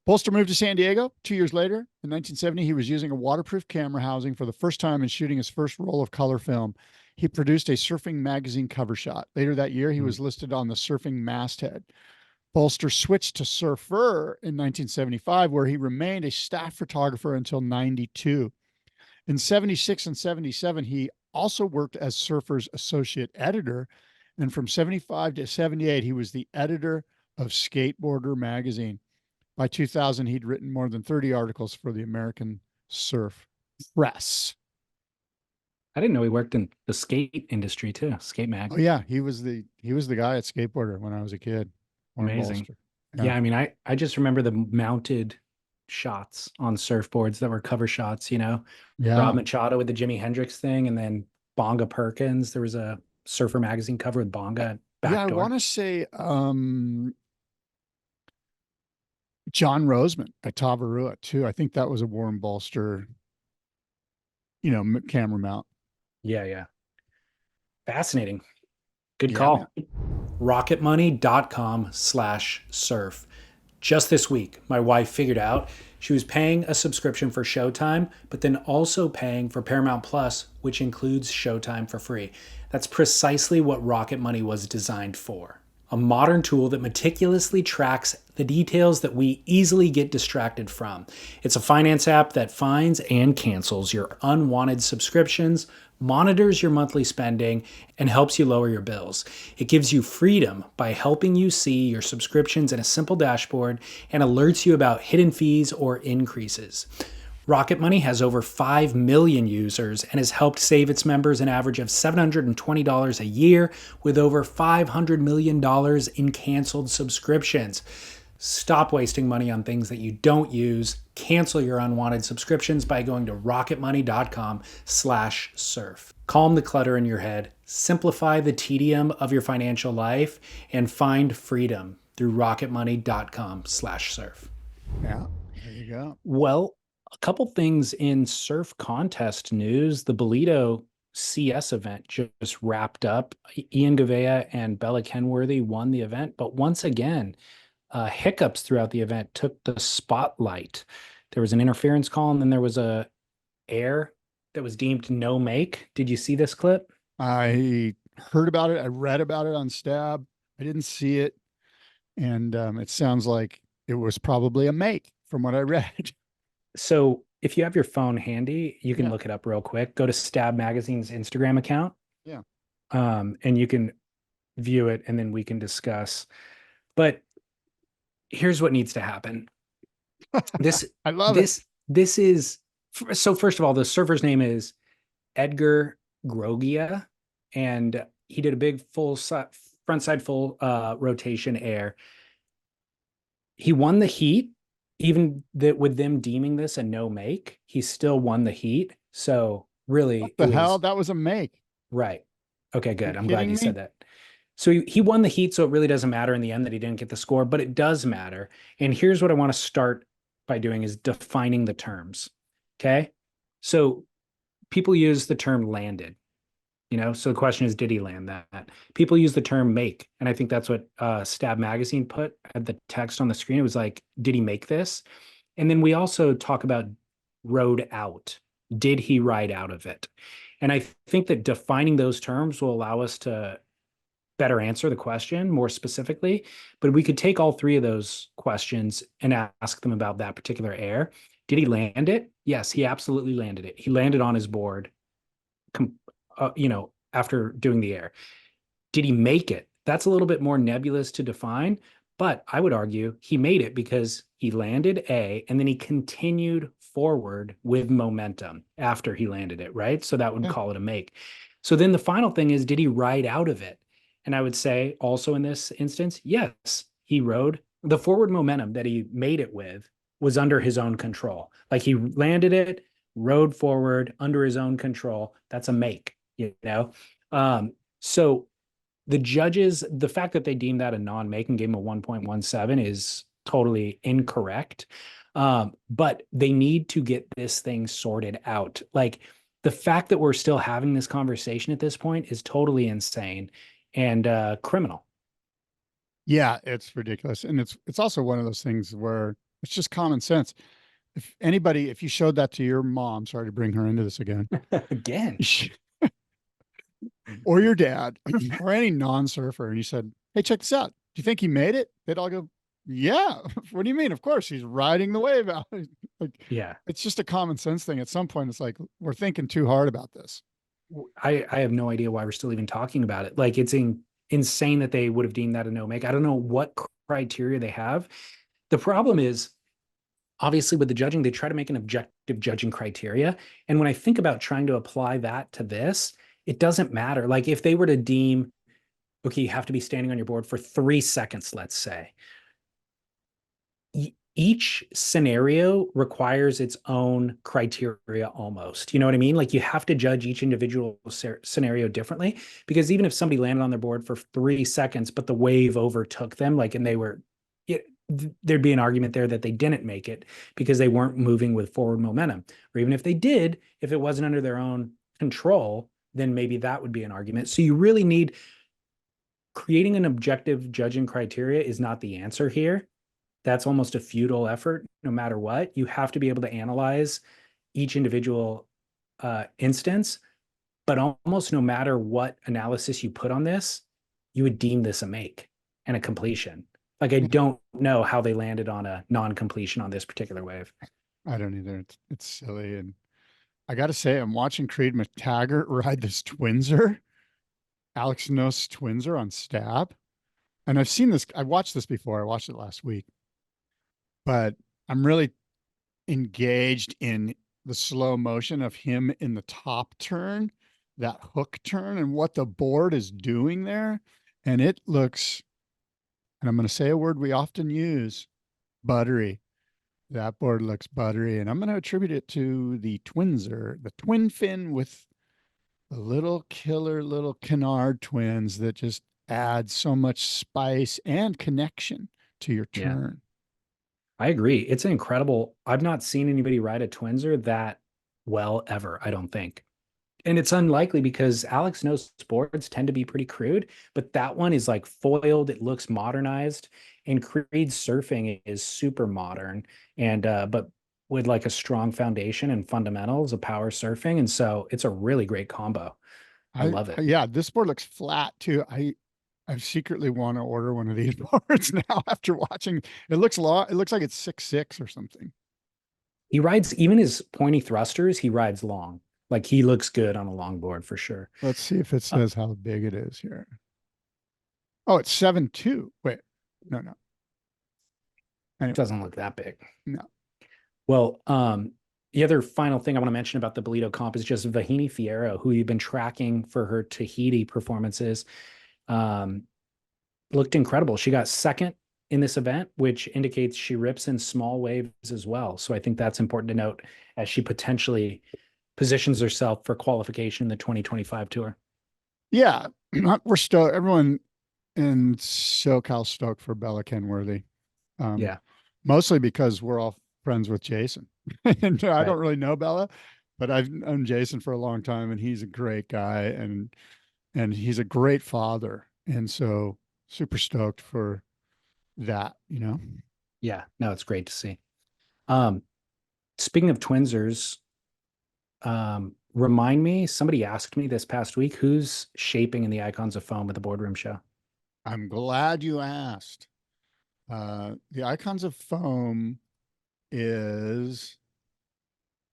Bolster moved to San Diego 2 years later. In 1970, he was using a waterproof camera housing for the first time and shooting his first roll of color film. He produced a surfing magazine cover shot. Later that year, he was listed on the surfing masthead. Bolster switched to Surfer in 1975, where he remained a staff photographer until 92. In 76 and 77, he also worked as Surfer's associate editor. And from 75 to 78, he was the editor of Skateboarder magazine. By 2000, he'd written more than 30 articles for the American Surf Press. I didn't know he worked in the skate industry too. Skate mag. Oh yeah, he was the guy at Skateboarder when I was a kid. Amazing. Bolster. Yeah, I mean, I just remember the mounted shots on surfboards that were cover shots, Rob Yeah. Machado with the Jimi Hendrix thing, and then Bonga Perkins. There was a Surfer magazine cover with Bonga Yeah, I backdoor. want to say John Roseman at Tavarua too. I think that was a Warren Bolster, camera mount. Yeah. Fascinating. Good Yeah, call. Rocketmoney.com/surf. Just this week, my wife figured out she was paying a subscription for Showtime, but then also paying for Paramount Plus, which includes Showtime for free. That's precisely what Rocket Money was designed for. A modern tool that meticulously tracks the details that we easily get distracted from. It's a finance app that finds and cancels your unwanted subscriptions, monitors your monthly spending, and helps you lower your bills. It gives you freedom by helping you see your subscriptions in a simple dashboard and alerts you about hidden fees or increases. Rocket Money has over 5 million users and has helped save its members an average of $720 a year with over $500 million in canceled subscriptions. Stop wasting money on things that you don't use. Cancel your unwanted subscriptions by going to rocketmoney.com/surf. Calm the clutter in your head, simplify the tedium of your financial life, and find freedom through rocketmoney.com/surf. Yeah, there you go. Well, a couple things in surf contest news. The Bolito CS event just wrapped up. Ian Gavea and Bella Kenworthy won the event, but once again, hiccups throughout the event took the spotlight. There was an interference call, and then there was a air that was deemed no make. Did you see this clip? I heard about it. I read about it on Stab. I didn't see it. And it sounds like it was probably a make from what I read. So if you have your phone handy, you can Yeah. look it up real quick. Go to Stab Magazine's Instagram account. Yeah. And you can view it, and then we can discuss. But here's what needs to happen. This I love it. This is so. First of all, the surfer's name is Edgard Groggia, and he did a big frontside full rotation air. He won the heat, even that with them deeming this a no make, he still won the heat. So really, What the hell? That was a make. Right. Okay, good. I'm glad kidding you me? said that. So he won the heat, so it really doesn't matter in the end that he didn't get the score, but it does matter. And here's what I want to start by doing is defining the terms. Okay. So people use the term landed, so the question is, did he land that? People use the term make. And I think that's what Stab Magazine put at the text on the screen. It was like, did he make this? And then we also talk about rode out. Did he ride out of it? And I think that defining those terms will allow us to better answer the question more specifically, but we could take all three of those questions and ask them about that particular air. Did he land it? Yes, he absolutely landed it. He landed on his board, after doing the air. Did he make it? That's a little bit more nebulous to define, but I would argue he made it because he landed A and then he continued forward with momentum after he landed it, right? So that would call it a make. So then the final thing is, did he ride out of it? And I would say also in this instance, yes, he rode. The forward momentum that he made it with was under his own control. Like he landed it, rode forward under his own control. That's a make, So the judges, the fact that they deemed that a non-make and gave him a 1.17 is totally incorrect. But they need to get this thing sorted out. Like the fact that we're still having this conversation at this point is totally insane and criminal. Yeah, it's ridiculous. And it's also one of those things where it's just common sense. If you showed that to your mom, sorry to bring her into this again. Again. Or your dad or any non-surfer, and you said, hey, check this out. Do you think he made it? They'd all go, yeah. What do you mean? Of course, he's riding the wave out. Yeah. It's just a common sense thing. At some point, it's like, we're thinking too hard about this. I have no idea why we're still even talking about it. Like it's insane that they would have deemed that a no make. I don't know what criteria they have. The problem is, obviously, with the judging, they try to make an objective judging criteria. And when I think about trying to apply that to this, it doesn't matter. Like if they were to deem, okay, you have to be standing on your board for 3 seconds, let's say. Each scenario requires its own criteria almost. You know what I mean? Like you have to judge each individual scenario differently, because even if somebody landed on their board for 3 seconds, but the wave overtook them, like, and they were, there'd be an argument there that they didn't make it because they weren't moving with forward momentum. Or even if they did, if it wasn't under their own control, then maybe that would be an argument. So you really need, creating an objective judging criteria is not the answer here. That's almost a futile effort, no matter what. You have to be able to analyze each individual instance, but almost no matter what analysis you put on this, you would deem this a make and a completion. Like, I don't know how they landed on a non-completion on this particular wave. I don't either. It's silly. And I got to say, I'm watching Creed McTaggart ride this Twinser, Alex Knost Twinser on Stab. And I've seen this, I watched this before. I watched it last week. But I'm really engaged in the slow motion of him in the top turn, that hook turn, and what the board is doing there. And it looks, and I'm going to say a word we often use, buttery. That board looks buttery. And I'm going to attribute it to the Twinser, the twin fin with the little killer little canard twins that just add so much spice and connection to your turn. I agree. It's incredible. I've not seen anybody ride a Twinser that well ever, I don't think. And it's unlikely because Alex Knost's boards tend to be pretty crude, but that one is like foiled. It looks modernized, and Creed's surfing is super modern, and but with like a strong foundation and fundamentals of power surfing. And so it's a really great combo. I love it. Yeah, this board looks flat too. I secretly want to order one of these boards now after watching. It looks long. It looks like it's 6'6" or something. He rides, even his pointy thrusters, he rides long. Like he looks good on a long board for sure. Let's see if it says how big it is here. Oh, it's 7'2". Wait, no. Anyway. It doesn't look that big. No. Well, the other final thing I want to mention about the Bolito comp is just Vahini Fierro, who you've been tracking for her Tahiti performances. Looked incredible. She got second in this event, which indicates she rips in small waves as well. So I think that's important to note as she potentially positions herself for qualification in the 2025 tour. Yeah, we're stoked. Everyone in SoCal stoked for Bella Kenworthy. Yeah. Mostly because we're all friends with Jason. And I don't really know Bella, but I've known Jason for a long time, and he's a great guy, and he's a great father. And so super stoked for that, Yeah, no, it's great to see. Speaking of Twinsers, remind me, somebody asked me this past week, who's shaping in the Icons of Foam at the Boardroom Show? I'm glad you asked. The Icons of Foam is,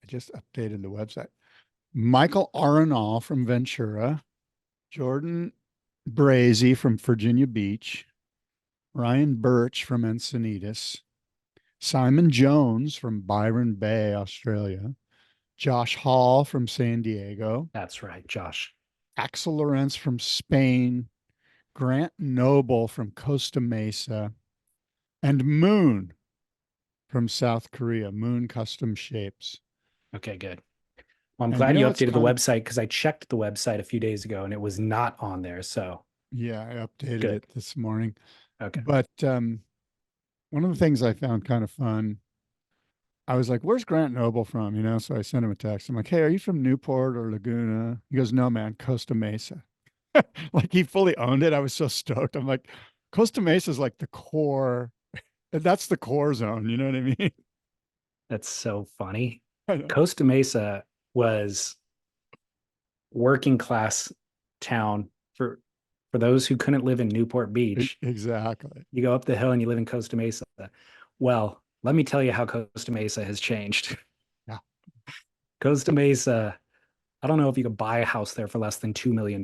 I just updated the website. Michael Arenal from Ventura, Jordan Brazy from Virginia Beach, Ryan Birch from Encinitas, Simon Jones from Byron Bay, Australia, Josh Hall from San Diego. That's right, Josh. Axel Lorenz from Spain, Grant Noble from Costa Mesa, and Moon from South Korea, Moon Custom Shapes. Okay, good. Well, I'm glad you updated the website, because I checked the website a few days ago and it was not on there. So yeah, I updated it this morning. Okay. But one of the things I found kind of fun, I was like, where's Grant Noble from? So I sent him a text. I'm like, hey, are you from Newport or Laguna? He goes, no, man, Costa Mesa. Like he fully owned it. I was so stoked. I'm like, Costa Mesa is like the core. That's the core zone. You know what I mean? That's so funny. Costa Mesa was working class town for those who couldn't live in Newport Beach. Exactly. You go up the hill and you live in Costa Mesa. Well, let me tell you how Costa Mesa has changed. Yeah. Costa Mesa I don't know if you could buy a house there for less than $2 million.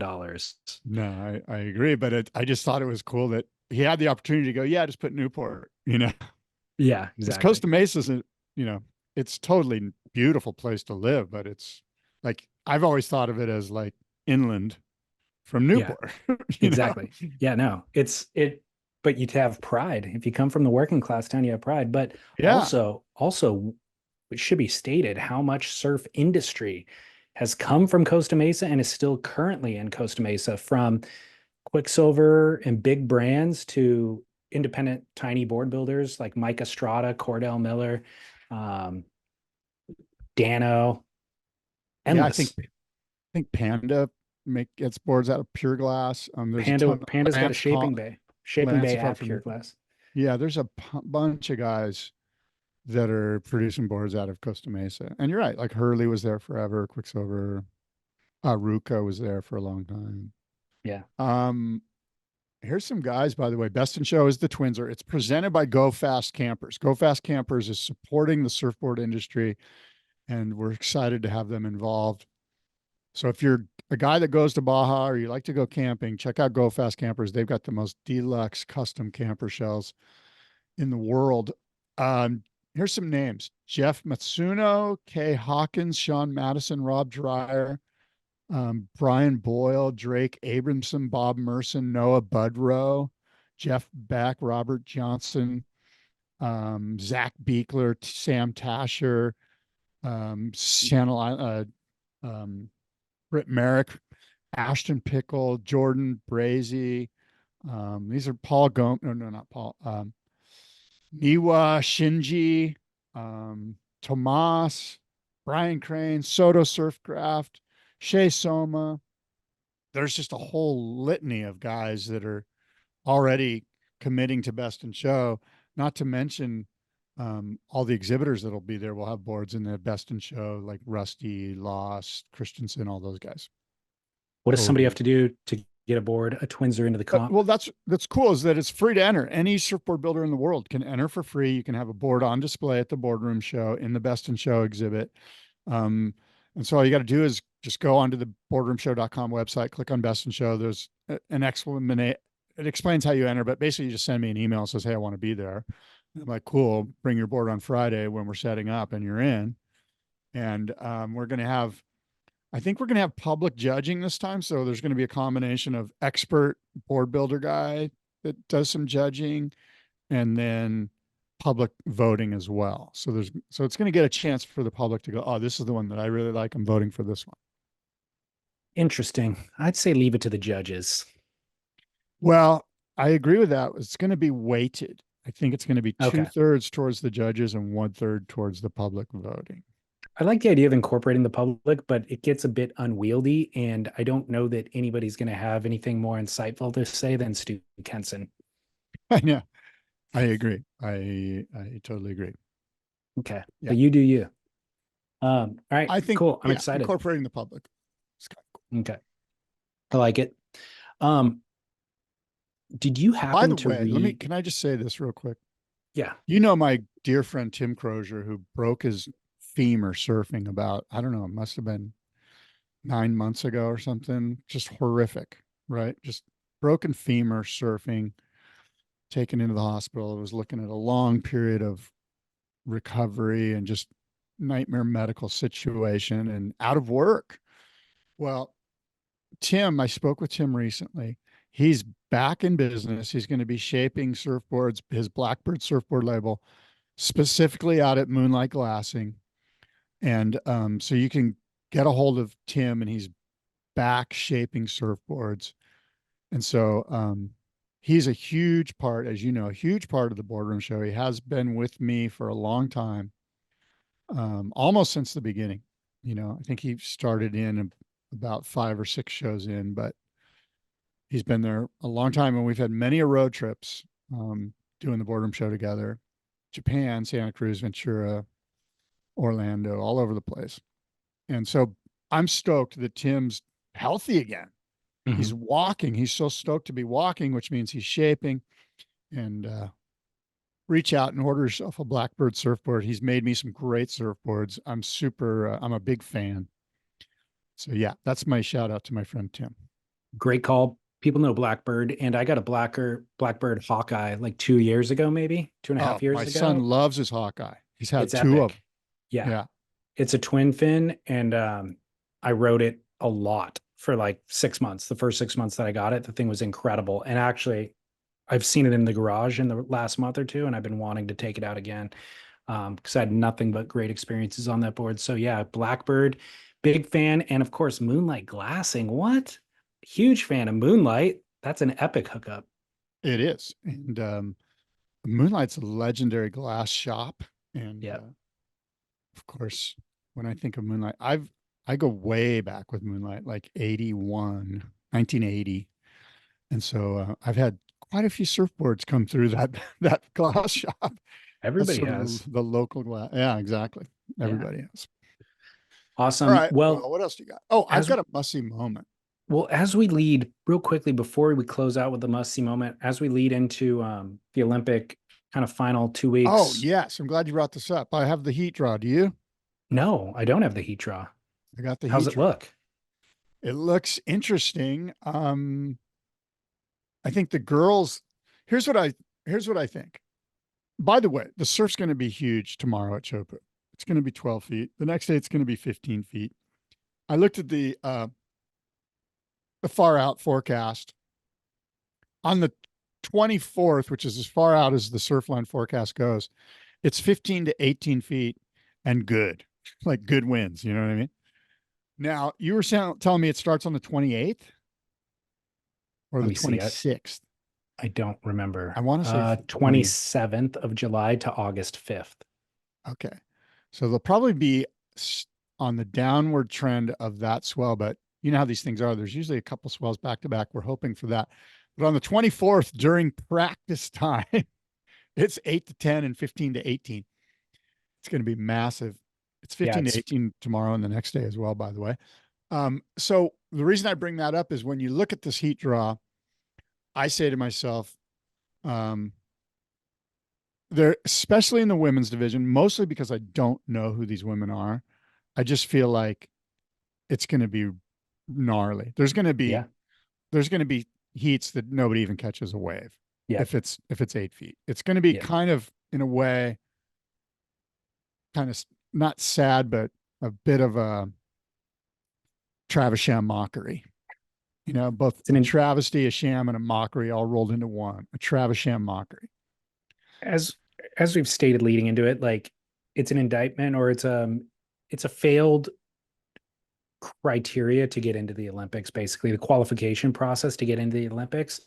No, I agree. But I just thought it was cool that he had the opportunity to go, yeah, just put Newport, Yeah, because exactly. Costa Mesa isn't, it's totally beautiful place to live, but it's like, I've always thought of it as like inland from Yeah, Newport, exactly. Yeah, no, but you have pride. If you come from the working class town, you have pride. But Yeah. also, it should be stated how much surf industry has come from Costa Mesa and is still currently in Costa Mesa, from Quicksilver and big brands to independent tiny board builders like Mike Estrada, Cordell Miller, um, Dano, Yeah. I endless. think Panda gets boards out of pure glass. There's a ton of Panda's got a shaping Lance bay apart at from, Pure Glass. yeah, there's a bunch of guys that are producing boards out of Costa Mesa. And you're right. Like Hurley was there forever. Quicksilver, Ruka was there for a long time. Yeah. Um, Here's some guys, by the way. Best in Show is the Twinser. It's presented by Go Fast Campers. Go Fast Campers is supporting the surfboard industry, and we're excited to have them involved. So if you're a guy that goes to Baja or you like to go camping, check out Go Fast Campers. They've got the most deluxe custom camper shells in the world. Um, Here's some names: Jeff Matsuno, Kay Hawkins, Sean Madison, Rob Dreyer, Brian Boyle, Drake Abramson, Bob Merson, Noah Budrow, Jeff Beck, Robert Johnson, Zach Beekler, Sam Tasher, Channel, Britt Merrick, Ashton Pickle, Jordan Brazy. These are Paul Gomez. No, not Paul. Niwa Shinji, Tomas, Brian Crane, Soto Surfcraft, Shea Soma. There's just a whole litany of guys that are already committing to Best in Show, not to mention all the exhibitors that'll be there will have boards in the Best in Show, like Rusty, Lost, Christensen, all those guys. What does somebody have Totally. to do to get aboard a Twinser into the comp? Well, that's cool, is that it's free to enter. Any surfboard builder in the world can enter for free. You can have a board on display at the Boardroom Show in the Best in Show exhibit. And so all you got to do is just go onto the boardroomshow.com website, click on Best in Show. There's an explanation. It explains how you enter, but basically you just send me an email that says, hey, I want to be there. And I'm like, cool, bring your board on Friday when we're setting up, and you're in. And I think we're going to have public judging this time. So there's going to be a combination of expert board builder guy that does some judging, and then public voting as well. So it's going to get a chance for the public to go, oh, this is the one that I really like. I'm voting for this one. Interesting. I'd say leave it to the judges. Well, I agree with that. It's going to be weighted. I think it's going to be Okay. 2/3 towards the judges and 1/3 towards the public voting. I like the idea of incorporating the public, but it gets a bit unwieldy, and I don't know that anybody's going to have anything more insightful to say than Stu Kenson. I know. I agree. I totally agree. Okay. Yeah. But you do you. All right. I think cool. I'm excited. Incorporating the public. It's kind of cool. Okay. I like it. Did you By happen the to way, read? can I just say this real quick? Yeah. You know, my dear friend Tim Crozier, who broke his femur surfing about, I don't know, it must have been 9 months ago or something. Just horrific, right? Just broken femur surfing, taken into the hospital. It was looking at a long period of recovery and just nightmare medical situation and out of work. Well, I spoke with Tim recently. He's back in business. He's going to be shaping surfboards, his Blackbird surfboard label, specifically out at Moonlight Glassing. And so you can get a hold of Tim, and he's back shaping surfboards. And so he's a huge part, as you know, a huge part of the Boardroom Show. He has been with me for a long time, almost since the beginning. I think he started in about 5 or 6 shows in, but he's been there a long time, and we've had many road trips doing the Boardroom Show together. Japan, Santa Cruz, Ventura, Orlando, all over the place. And so I'm stoked that Tim's healthy again. Mhm. He's walking. He's so stoked to be walking, which means he's shaping. And reach out and order yourself a Blackbird surfboard. He's made me some great surfboards. I'm a big fan. So yeah, that's my shout out to my friend Tim. Great call. People know Blackbird, and I got a Blackbird Hawkeye like 2 years ago, maybe two and a Oh, half years my son ago. loves his Hawkeye. He's had It's two of them. epic. Yeah. Yeah. It's a twin fin, and I rode it a lot for like 6 months. The first 6 months that I got it, the thing was incredible. And actually, I've seen it in the garage in the last month or two, and I've been wanting to take it out again because I had nothing but great experiences on that board. So yeah, Blackbird, big fan, and of course Moonlight Glassing. What? Huge fan of Moonlight. That's an epic hookup. It is. And Moonlight's a legendary glass shop. And Yeah, of course, when I think of Moonlight, I go way back with Moonlight, like 81, 1980. And so I've had quite a few surfboards come through that glass shop. That's everybody sort has. of the local glass. Yeah, exactly. Yeah. Everybody has. All Awesome. right. Well, what else do you got? Oh, I've as got a mussy moment. Well, as we lead real quickly before we close out with the must-see moment, as we lead into the Olympic kind of final 2 weeks. Oh, yes. I'm glad you brought this up. I have the heat draw. Do you? No, I don't have the heat draw. I got the How's heat it draw. look? It looks interesting. I think the girls, here's what I think. By the way, the surf's going to be huge tomorrow at Chopu. It's going to be 12 feet. The next day it's going to be 15 feet. I looked at the far out forecast on the 24th, which is as far out as the Surfline forecast goes. It's 15 to 18 feet and good, like good winds. You know what I mean? Now you were telling me it starts on the 28th or Let the me see it. 26th. I don't remember. I want to say 27th of July to August 5th. Okay. So they'll probably be on the downward trend of that swell, but you know how these things are. There's usually a couple swells back to back. We're hoping for that. But on the 24th during practice time, it's 8 to 10 and 15 to 18. It's going to be massive. It's 15 to 18 tomorrow and the next day as well, by the way. So the reason I bring that up is when you look at this heat draw, I say to myself, there, especially in the women's division, mostly because I don't know who these women are. I just feel like it's going to be gnarly. There's going to be heats that nobody even catches a wave. Yeah. If it's 8 feet, it's going to be kind of, in a way, kind of not sad, but a bit of a Travisham mockery. You know, both a travesty, a sham, and a mockery all rolled into one. A Travisham mockery. As we've stated leading into it, like it's an indictment, or it's a failed criteria to get into the Olympics. Basically, the qualification process to get into the Olympics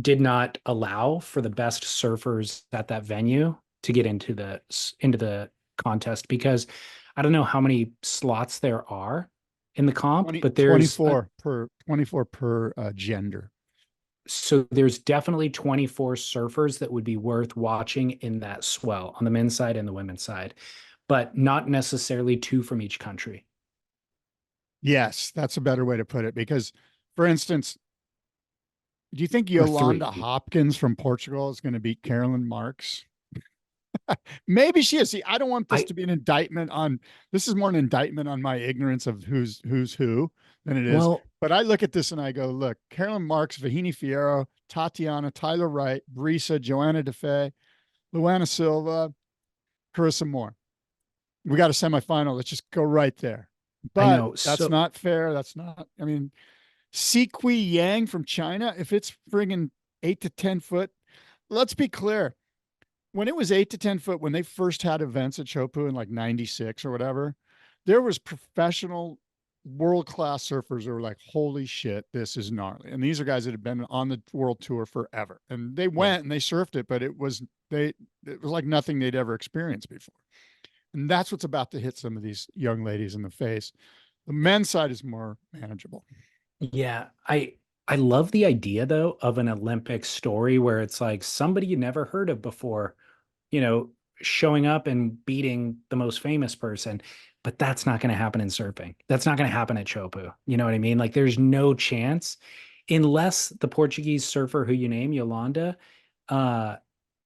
did not allow for the best surfers at that venue to get into the contest, because I don't know how many slots there are in the comp, but there's 24 per gender. So there's definitely 24 surfers that would be worth watching in that swell on the men's side and the women's side, but not necessarily two from each country. Yes, that's a better way to put it. Because, for instance, do you think Yolanda Hopkins from Portugal is going to beat Carolyn Marks? Maybe she is. See, I don't want this to be an indictment on, this is more an indictment on my ignorance of who's who than it is. Well, but I look at this and I go, look, Carolyn Marks, Vahini Fierro, Tatiana, Tyler Wright, Brisa, Joanna DeFay, Luana Silva, Carissa Moore. We got a semifinal. Let's just go right there. But that's not fair. That's not, I mean, Siqui Yang from China, if it's friggin' 8 to 10 foot, let's be clear. When it was 8 to 10 foot, when they first had events at Chopu in like 96 or whatever, there was professional world-class surfers who were like, holy shit, this is gnarly. And these are guys that have been on the world tour forever. And they went and they surfed it, but it was like nothing they'd ever experienced before. And that's what's about to hit some of these young ladies in the face. The men's side is more manageable. Yeah. I love the idea, though, of an Olympic story where it's like somebody you never heard of before, you know, showing up and beating the most famous person. But that's not going to happen in surfing. That's not going to happen at Chopu. You know what I mean? Like there's no chance, unless the Portuguese surfer who you name, Yolanda,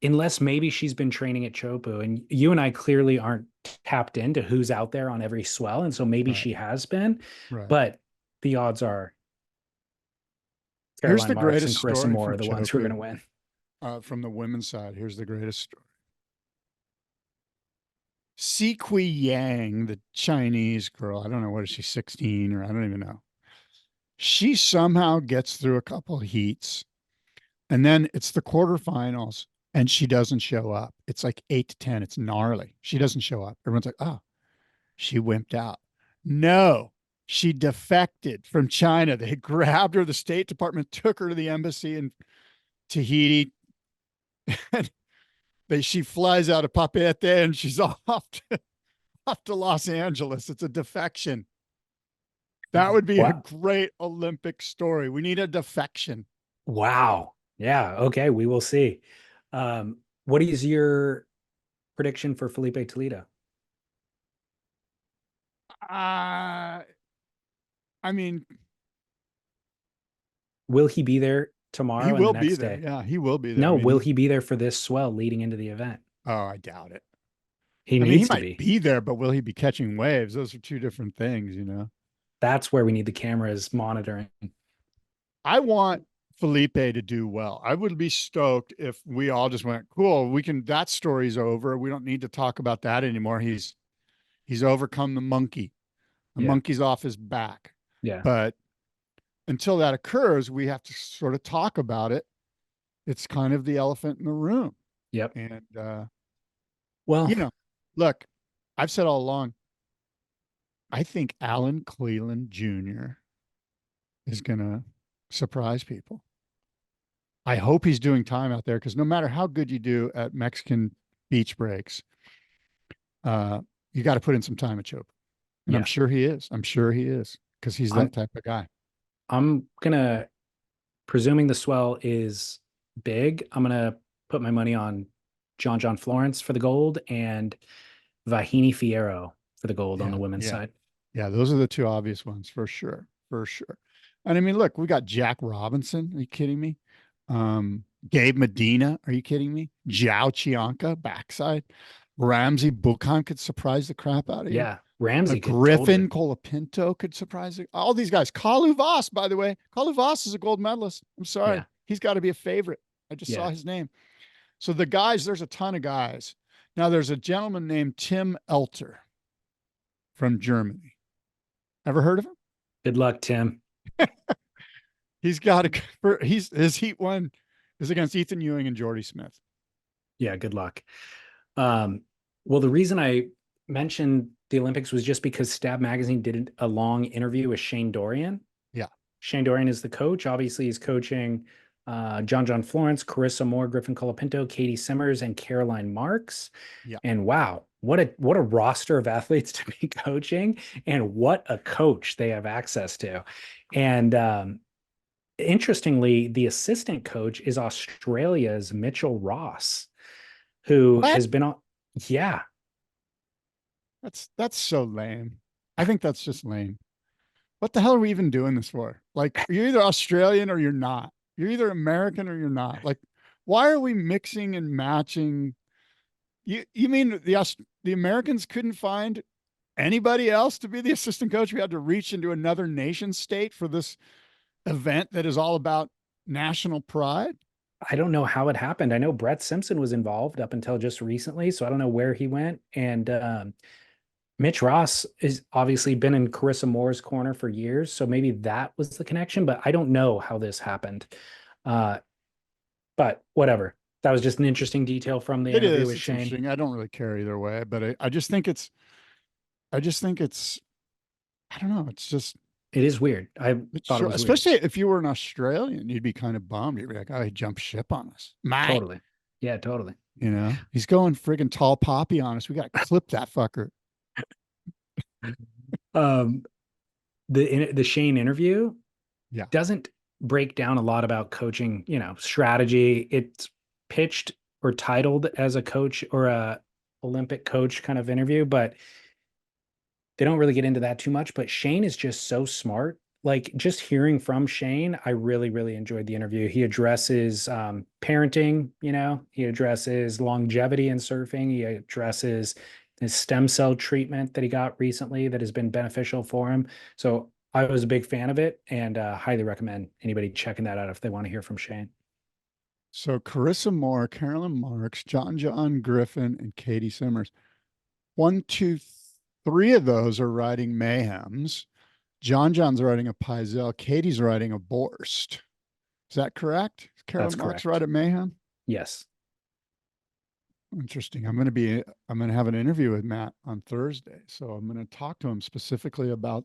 unless maybe she's been training at Chopu. And you and I clearly aren't tapped into who's out there on every swell. And so maybe Right. she has been, Right. but the odds are Here's Caroline the Marks and greatest Carissa story Moore from are the ones who are going Chopu, to win. from the women's side. Here's the greatest story. Siqui Yang, the Chinese girl, I don't know, what is she, 16 or I don't even know. She somehow gets through a couple of heats, and then it's the quarterfinals and she doesn't show up. It's like 8-10. It's gnarly. She doesn't show up. Everyone's like, oh, she wimped out. No, she defected from China. They grabbed her. The State Department took her to the embassy in Tahiti. She flies out of Papeete and she's off to Los Angeles. It's a defection. That would be a great Olympic story. We need a defection. Wow. Yeah. Okay. We will see. What is your prediction for Felipe Toledo? I mean, will he be there tomorrow? He and will the be next there. day? Yeah, he will be there. No, I mean, will he be there for this swell leading into the event? Oh, I doubt it. He I mean, needs he to might be there, but will he be catching waves? Those are two different things, you know. That's where we need the cameras monitoring. I want Felipe to do well. I would be stoked if we all just went, cool, we can, that story's over. We don't need to talk about that anymore. He's overcome the monkey. The monkey's off his back. Yeah. But until that occurs, we have to sort of talk about it. It's kind of the elephant in the room. Yep. And well, you know, look, I've said all along, I think Alan Cleland Jr. is going to surprise people. I hope he's doing time out there, because no matter how good you do at Mexican beach breaks, you got to put in some time at Chope. And I'm sure he is. I'm sure he is, because he's that type of guy. I'm going to, presuming the swell is big, I'm going to put my money on John Florence for the gold and Vahini Fierro for the gold on the women's side. Yeah, those are the two obvious ones for sure. For sure. And I mean, look, we got Jack Robinson. Are you kidding me? Gabe Medina. Are you kidding me? Zhao Chianca, backside. Ramsey Buchheim could surprise the crap out of you. Yeah, Ramsey could Griffin Colapinto could surprise you. All these guys. Kalu Voss, by the way. Kalu Voss is a gold medalist. I'm sorry. Yeah. He's got to be a favorite. I just saw his name. So the guys, there's a ton of guys. Now there's a gentleman named Tim Elter from Germany. Ever heard of him? Good luck, Tim. He's got his heat one is against Ethan Ewing and Jordy Smith. Yeah, good luck. Well, the reason I mentioned the Olympics was just because Stab Magazine did a long interview with Shane Dorian. Yeah. Shane Dorian is the coach. Obviously, he's coaching John Florence, Carissa Moore, Griffin Colapinto, Katie Simmers, and Caroline Marks. Yeah. And wow, what a roster of athletes to be coaching, and what a coach they have access to. And interestingly, the assistant coach is Australia's Mitchell Ross, who has been on. Yeah. That's so lame. I think that's just lame. What the hell are we even doing this for? Like, you're either Australian or you're not. You're either American or you're not. Like, why are we mixing and matching? You mean the Americans couldn't find anybody else to be the assistant coach? We had to reach into another nation state for this event that is all about national pride? I don't know how it happened. I know Brett Simpson was involved up until just recently, so I don't know where he went. And Mitch Ross has obviously been in Carissa Moore's corner for years, so maybe that was the connection, but I don't know how this happened. But whatever. That was just an interesting detail from the interview with Shane. I don't really care either way, but I just think it's, I don't know. It's just, it is weird. I thought it was especially weird. if you were an Australian, you'd be kind of bummed. You'd be like, oh, he jumped ship on us. Totally. Yeah, totally. You know, he's going friggin' tall poppy on us. We got to clip that fucker. The Shane interview doesn't break down a lot about coaching, strategy. It's pitched or titled as a coach or a Olympic coach kind of interview, but they don't really get into that too much. But Shane is just so smart. Like, just hearing from Shane, I really, really enjoyed the interview. He addresses parenting, he addresses longevity in surfing. He addresses his stem cell treatment that he got recently that has been beneficial for him. So I was a big fan of it, and highly recommend anybody checking that out if they want to hear from Shane. So Carissa Moore, Carolyn Marks, John Griffin, and Katie Simmers. 1, 2, 3 of those are riding Mayhems. John's riding a Pizell. Katie's riding a Borst. Is that correct? Carolyn Marks ride a Mayhem? Yes. Interesting. I'm going to have an interview with Matt on Thursday. So I'm going to talk to him specifically about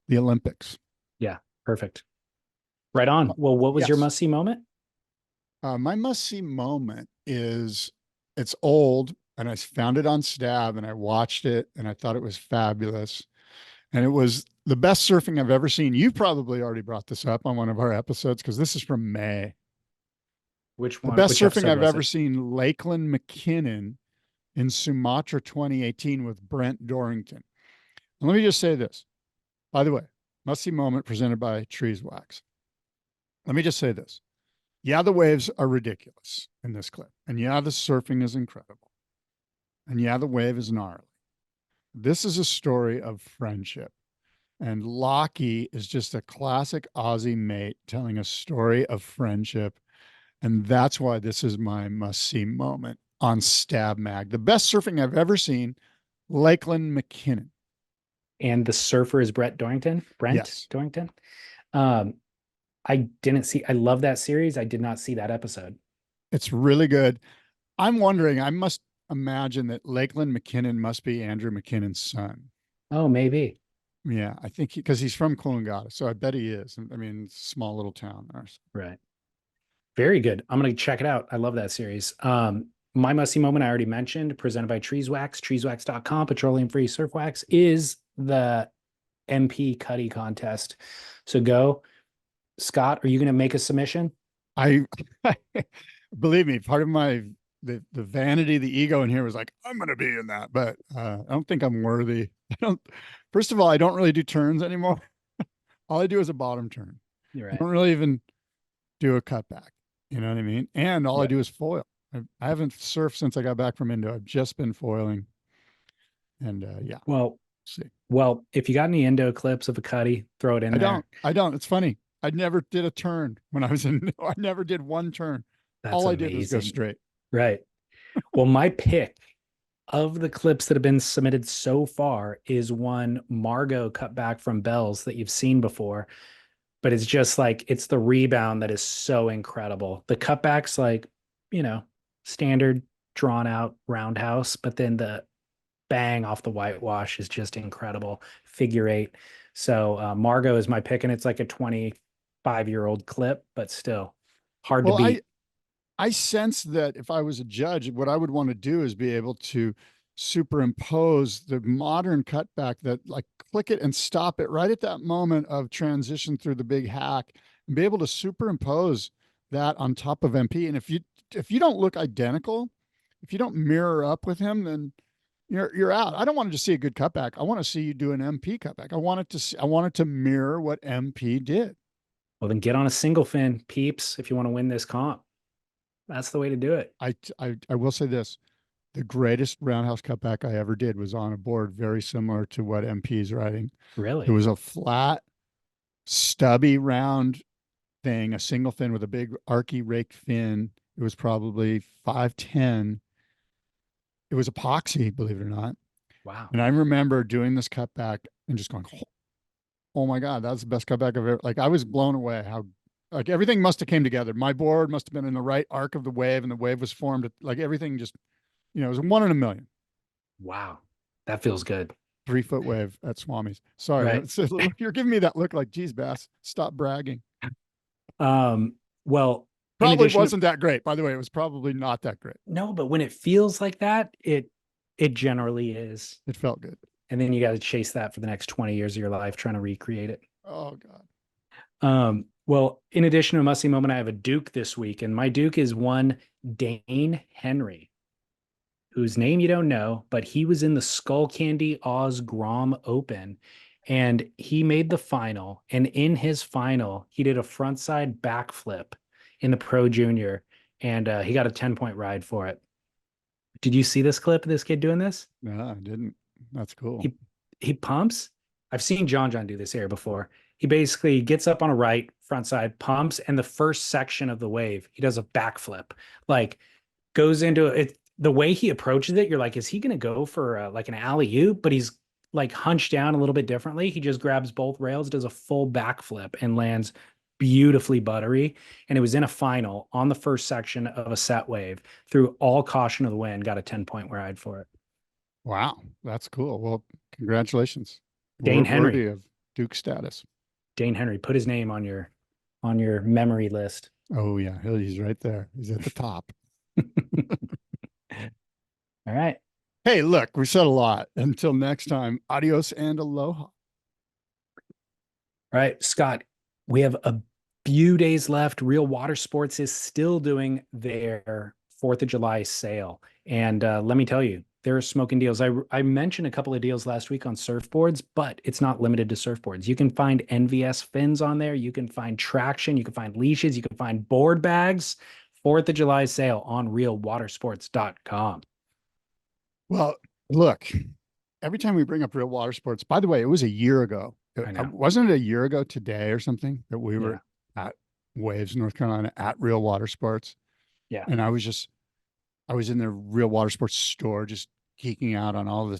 the Olympics. Yeah. Perfect. Right on. Well, what was your must-see moment? My must-see moment is, it's old, and I found it on Stab, and I watched it, and I thought it was fabulous. And it was the best surfing I've ever seen. You probably already brought this up on one of our episodes, because this is from May. Which one? The best surfing I've ever seen, Lakeland McKinnon in Sumatra 2018 with Brent Dorrington. And let me just say this. By the way, must-see moment presented by Treeswax. Let me just say this. Yeah, the waves are ridiculous in this clip. And yeah, the surfing is incredible. And yeah, the wave is gnarly. This is a story of friendship. And Lockie is just a classic Aussie mate telling a story of friendship. And that's why this is my must-see moment on Stab Mag. The best surfing I've ever seen, Lakeland McKinnon. And the surfer is Brent Dorrington. I love that series. I did not see that episode. It's really good. I'm wondering, I must imagine that Lakeland McKinnon must be Andrew McKinnon's son. Oh, maybe. Yeah, I think because he's from Coolangatta, so I bet he is. I mean, it's a small little town there. Right. Very good. I'm going to check it out. I love that series. My must-see moment I already mentioned, presented by Treeswax, treeswax.com, petroleum-free surf wax, is the MP Cuddy contest. So go. Scott, are you going to make a submission? I believe me, part of the vanity, the ego in here was like, I'm going to be in that, but I don't think I'm worthy. First of all, I don't really do turns anymore. All I do is a bottom turn. You're right. I don't really even do a cutback. You know what I mean? And all I do is foil. I haven't surfed since I got back from Indo. I've just been foiling. And yeah. Well, see. Well, if you got any Indo clips of a Cuddy, throw it in there. I don't. It's funny. I never did a turn when I was in. I never did one turn. That's all amazing. I did was go straight. Right. Well, my pick of the clips that have been submitted so far is one Margot cutback from Bells that you've seen before. But it's just like, it's the rebound that is so incredible. The cutback's like, standard drawn out roundhouse, but then the bang off the whitewash is just incredible. Figure 8. So Margot is my pick, and it's like a 25-year-old clip, but still hard to beat. I sense that if I was a judge, what I would want to do is be able to superimpose the modern cutback, that like click it and stop it right at that moment of transition through the big hack, and be able to superimpose that on top of MP. And if you don't look identical, if you don't mirror up with him, then you're out. I don't want to just see a good cutback. I want to see you do an MP cutback. I want it to mirror what MP did. Well, then get on a single fin, peeps, if you want to win this comp. That's the way to do it. I will say this. The greatest roundhouse cutback I ever did was on a board very similar to what MP is riding. Really? It was a flat, stubby, round thing, a single fin with a big archy rake fin. It was probably 5'10". It was epoxy, believe it or not. Wow. And I remember doing this cutback and just going, oh my God, that's the best cutback I've ever, like I was blown away how, like everything must have came together. My board must have been in the right arc of the wave, and the wave was formed. Like everything just, it was 1 in a million. Wow. That feels good. 3-foot wave at Swamis. Sorry. Right. You're giving me that look like, geez, Bass, stop bragging. Well, probably wasn't that great. By the way, it was probably not that great. No, but when it feels like that, it generally is. It felt good. And then you got to chase that for the next 20 years of your life, trying to recreate it. Oh God. Well, in addition to a must-see moment, I have a Duke this week, and my Duke is one Dane Henry, whose name you don't know, but he was in the Skull Candy Oz Grom Open, and he made the final. And in his final, he did a frontside backflip in the Pro Junior, and he got a 10-point ride for it. Did you see this clip of this kid doing this? No, I didn't. That's cool. He pumps. I've seen John do this here before. He basically gets up on a right front side, pumps, and the first section of the wave, he does a backflip. Like goes into it. The way he approaches it, you're like, is he going to go for like an alley-oop? But he's like hunched down a little bit differently. He just grabs both rails, does a full backflip, and lands beautifully buttery. And it was in a final on the first section of a set wave through all caution of the wind, got a 10-point ride for it. Wow, that's cool. Well, congratulations. Dane Henry. Worthy of Duke status. Dane Henry, put his name on your memory list. Oh yeah, he's right there. He's at the top. All right. Hey, look, we said a lot. Until next time, adios and aloha. All right, Scott, we have a few days left. Real Water Sports is still doing their 4th of July sale. And let me tell you, there are smoking deals. I mentioned a couple of deals last week on surfboards, but it's not limited to surfboards. You can find NVS fins on there. You can find traction. You can find leashes. You can find board bags. 4th of July sale on realwatersports.com. Well, look, every time we bring up Real Water Sports, by the way, it was a year ago. Wasn't it a year ago today or something that we were at Waves, North Carolina at Real Water Sports? Yeah. And I was in the Real Water Sports store just geeking out on all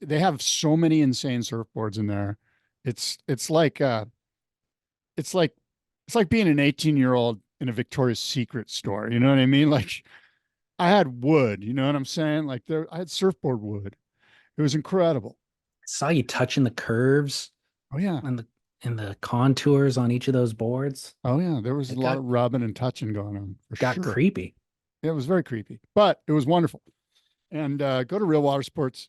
they have so many insane surfboards in there. It's like being an 18-year-old in a Victoria's Secret store. You know what I mean? Like I had wood, you know what I'm saying? Like I had surfboard wood. It was incredible. I saw you touching the curves. Oh yeah. And the contours on each of those boards. Oh yeah. There was a lot of rubbing and touching going on. Got creepy. It was very creepy, but it was wonderful. And go to Real Water Sports.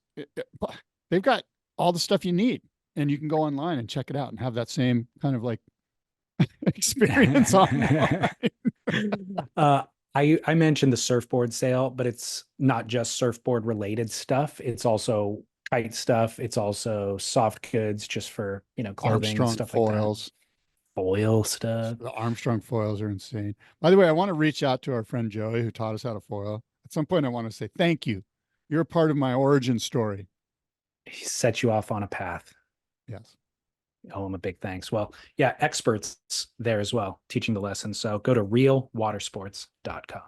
They've got all the stuff you need, and you can go online and check it out and have that same kind of like experience online. I mentioned the surfboard sale, but it's not just surfboard related stuff. It's also kite stuff. It's also soft goods just for, clothing Armstrong and stuff foils. like that. Foil stuff. The Armstrong foils are insane. By the way, I want to reach out to our friend Joey who taught us how to foil. At some point, I want to say thank you. You're a part of my origin story. He set you off on a path. Yes. Oh, I'm a big thanks. Well, yeah, experts there as well, teaching the lesson. So go to realwatersports.com.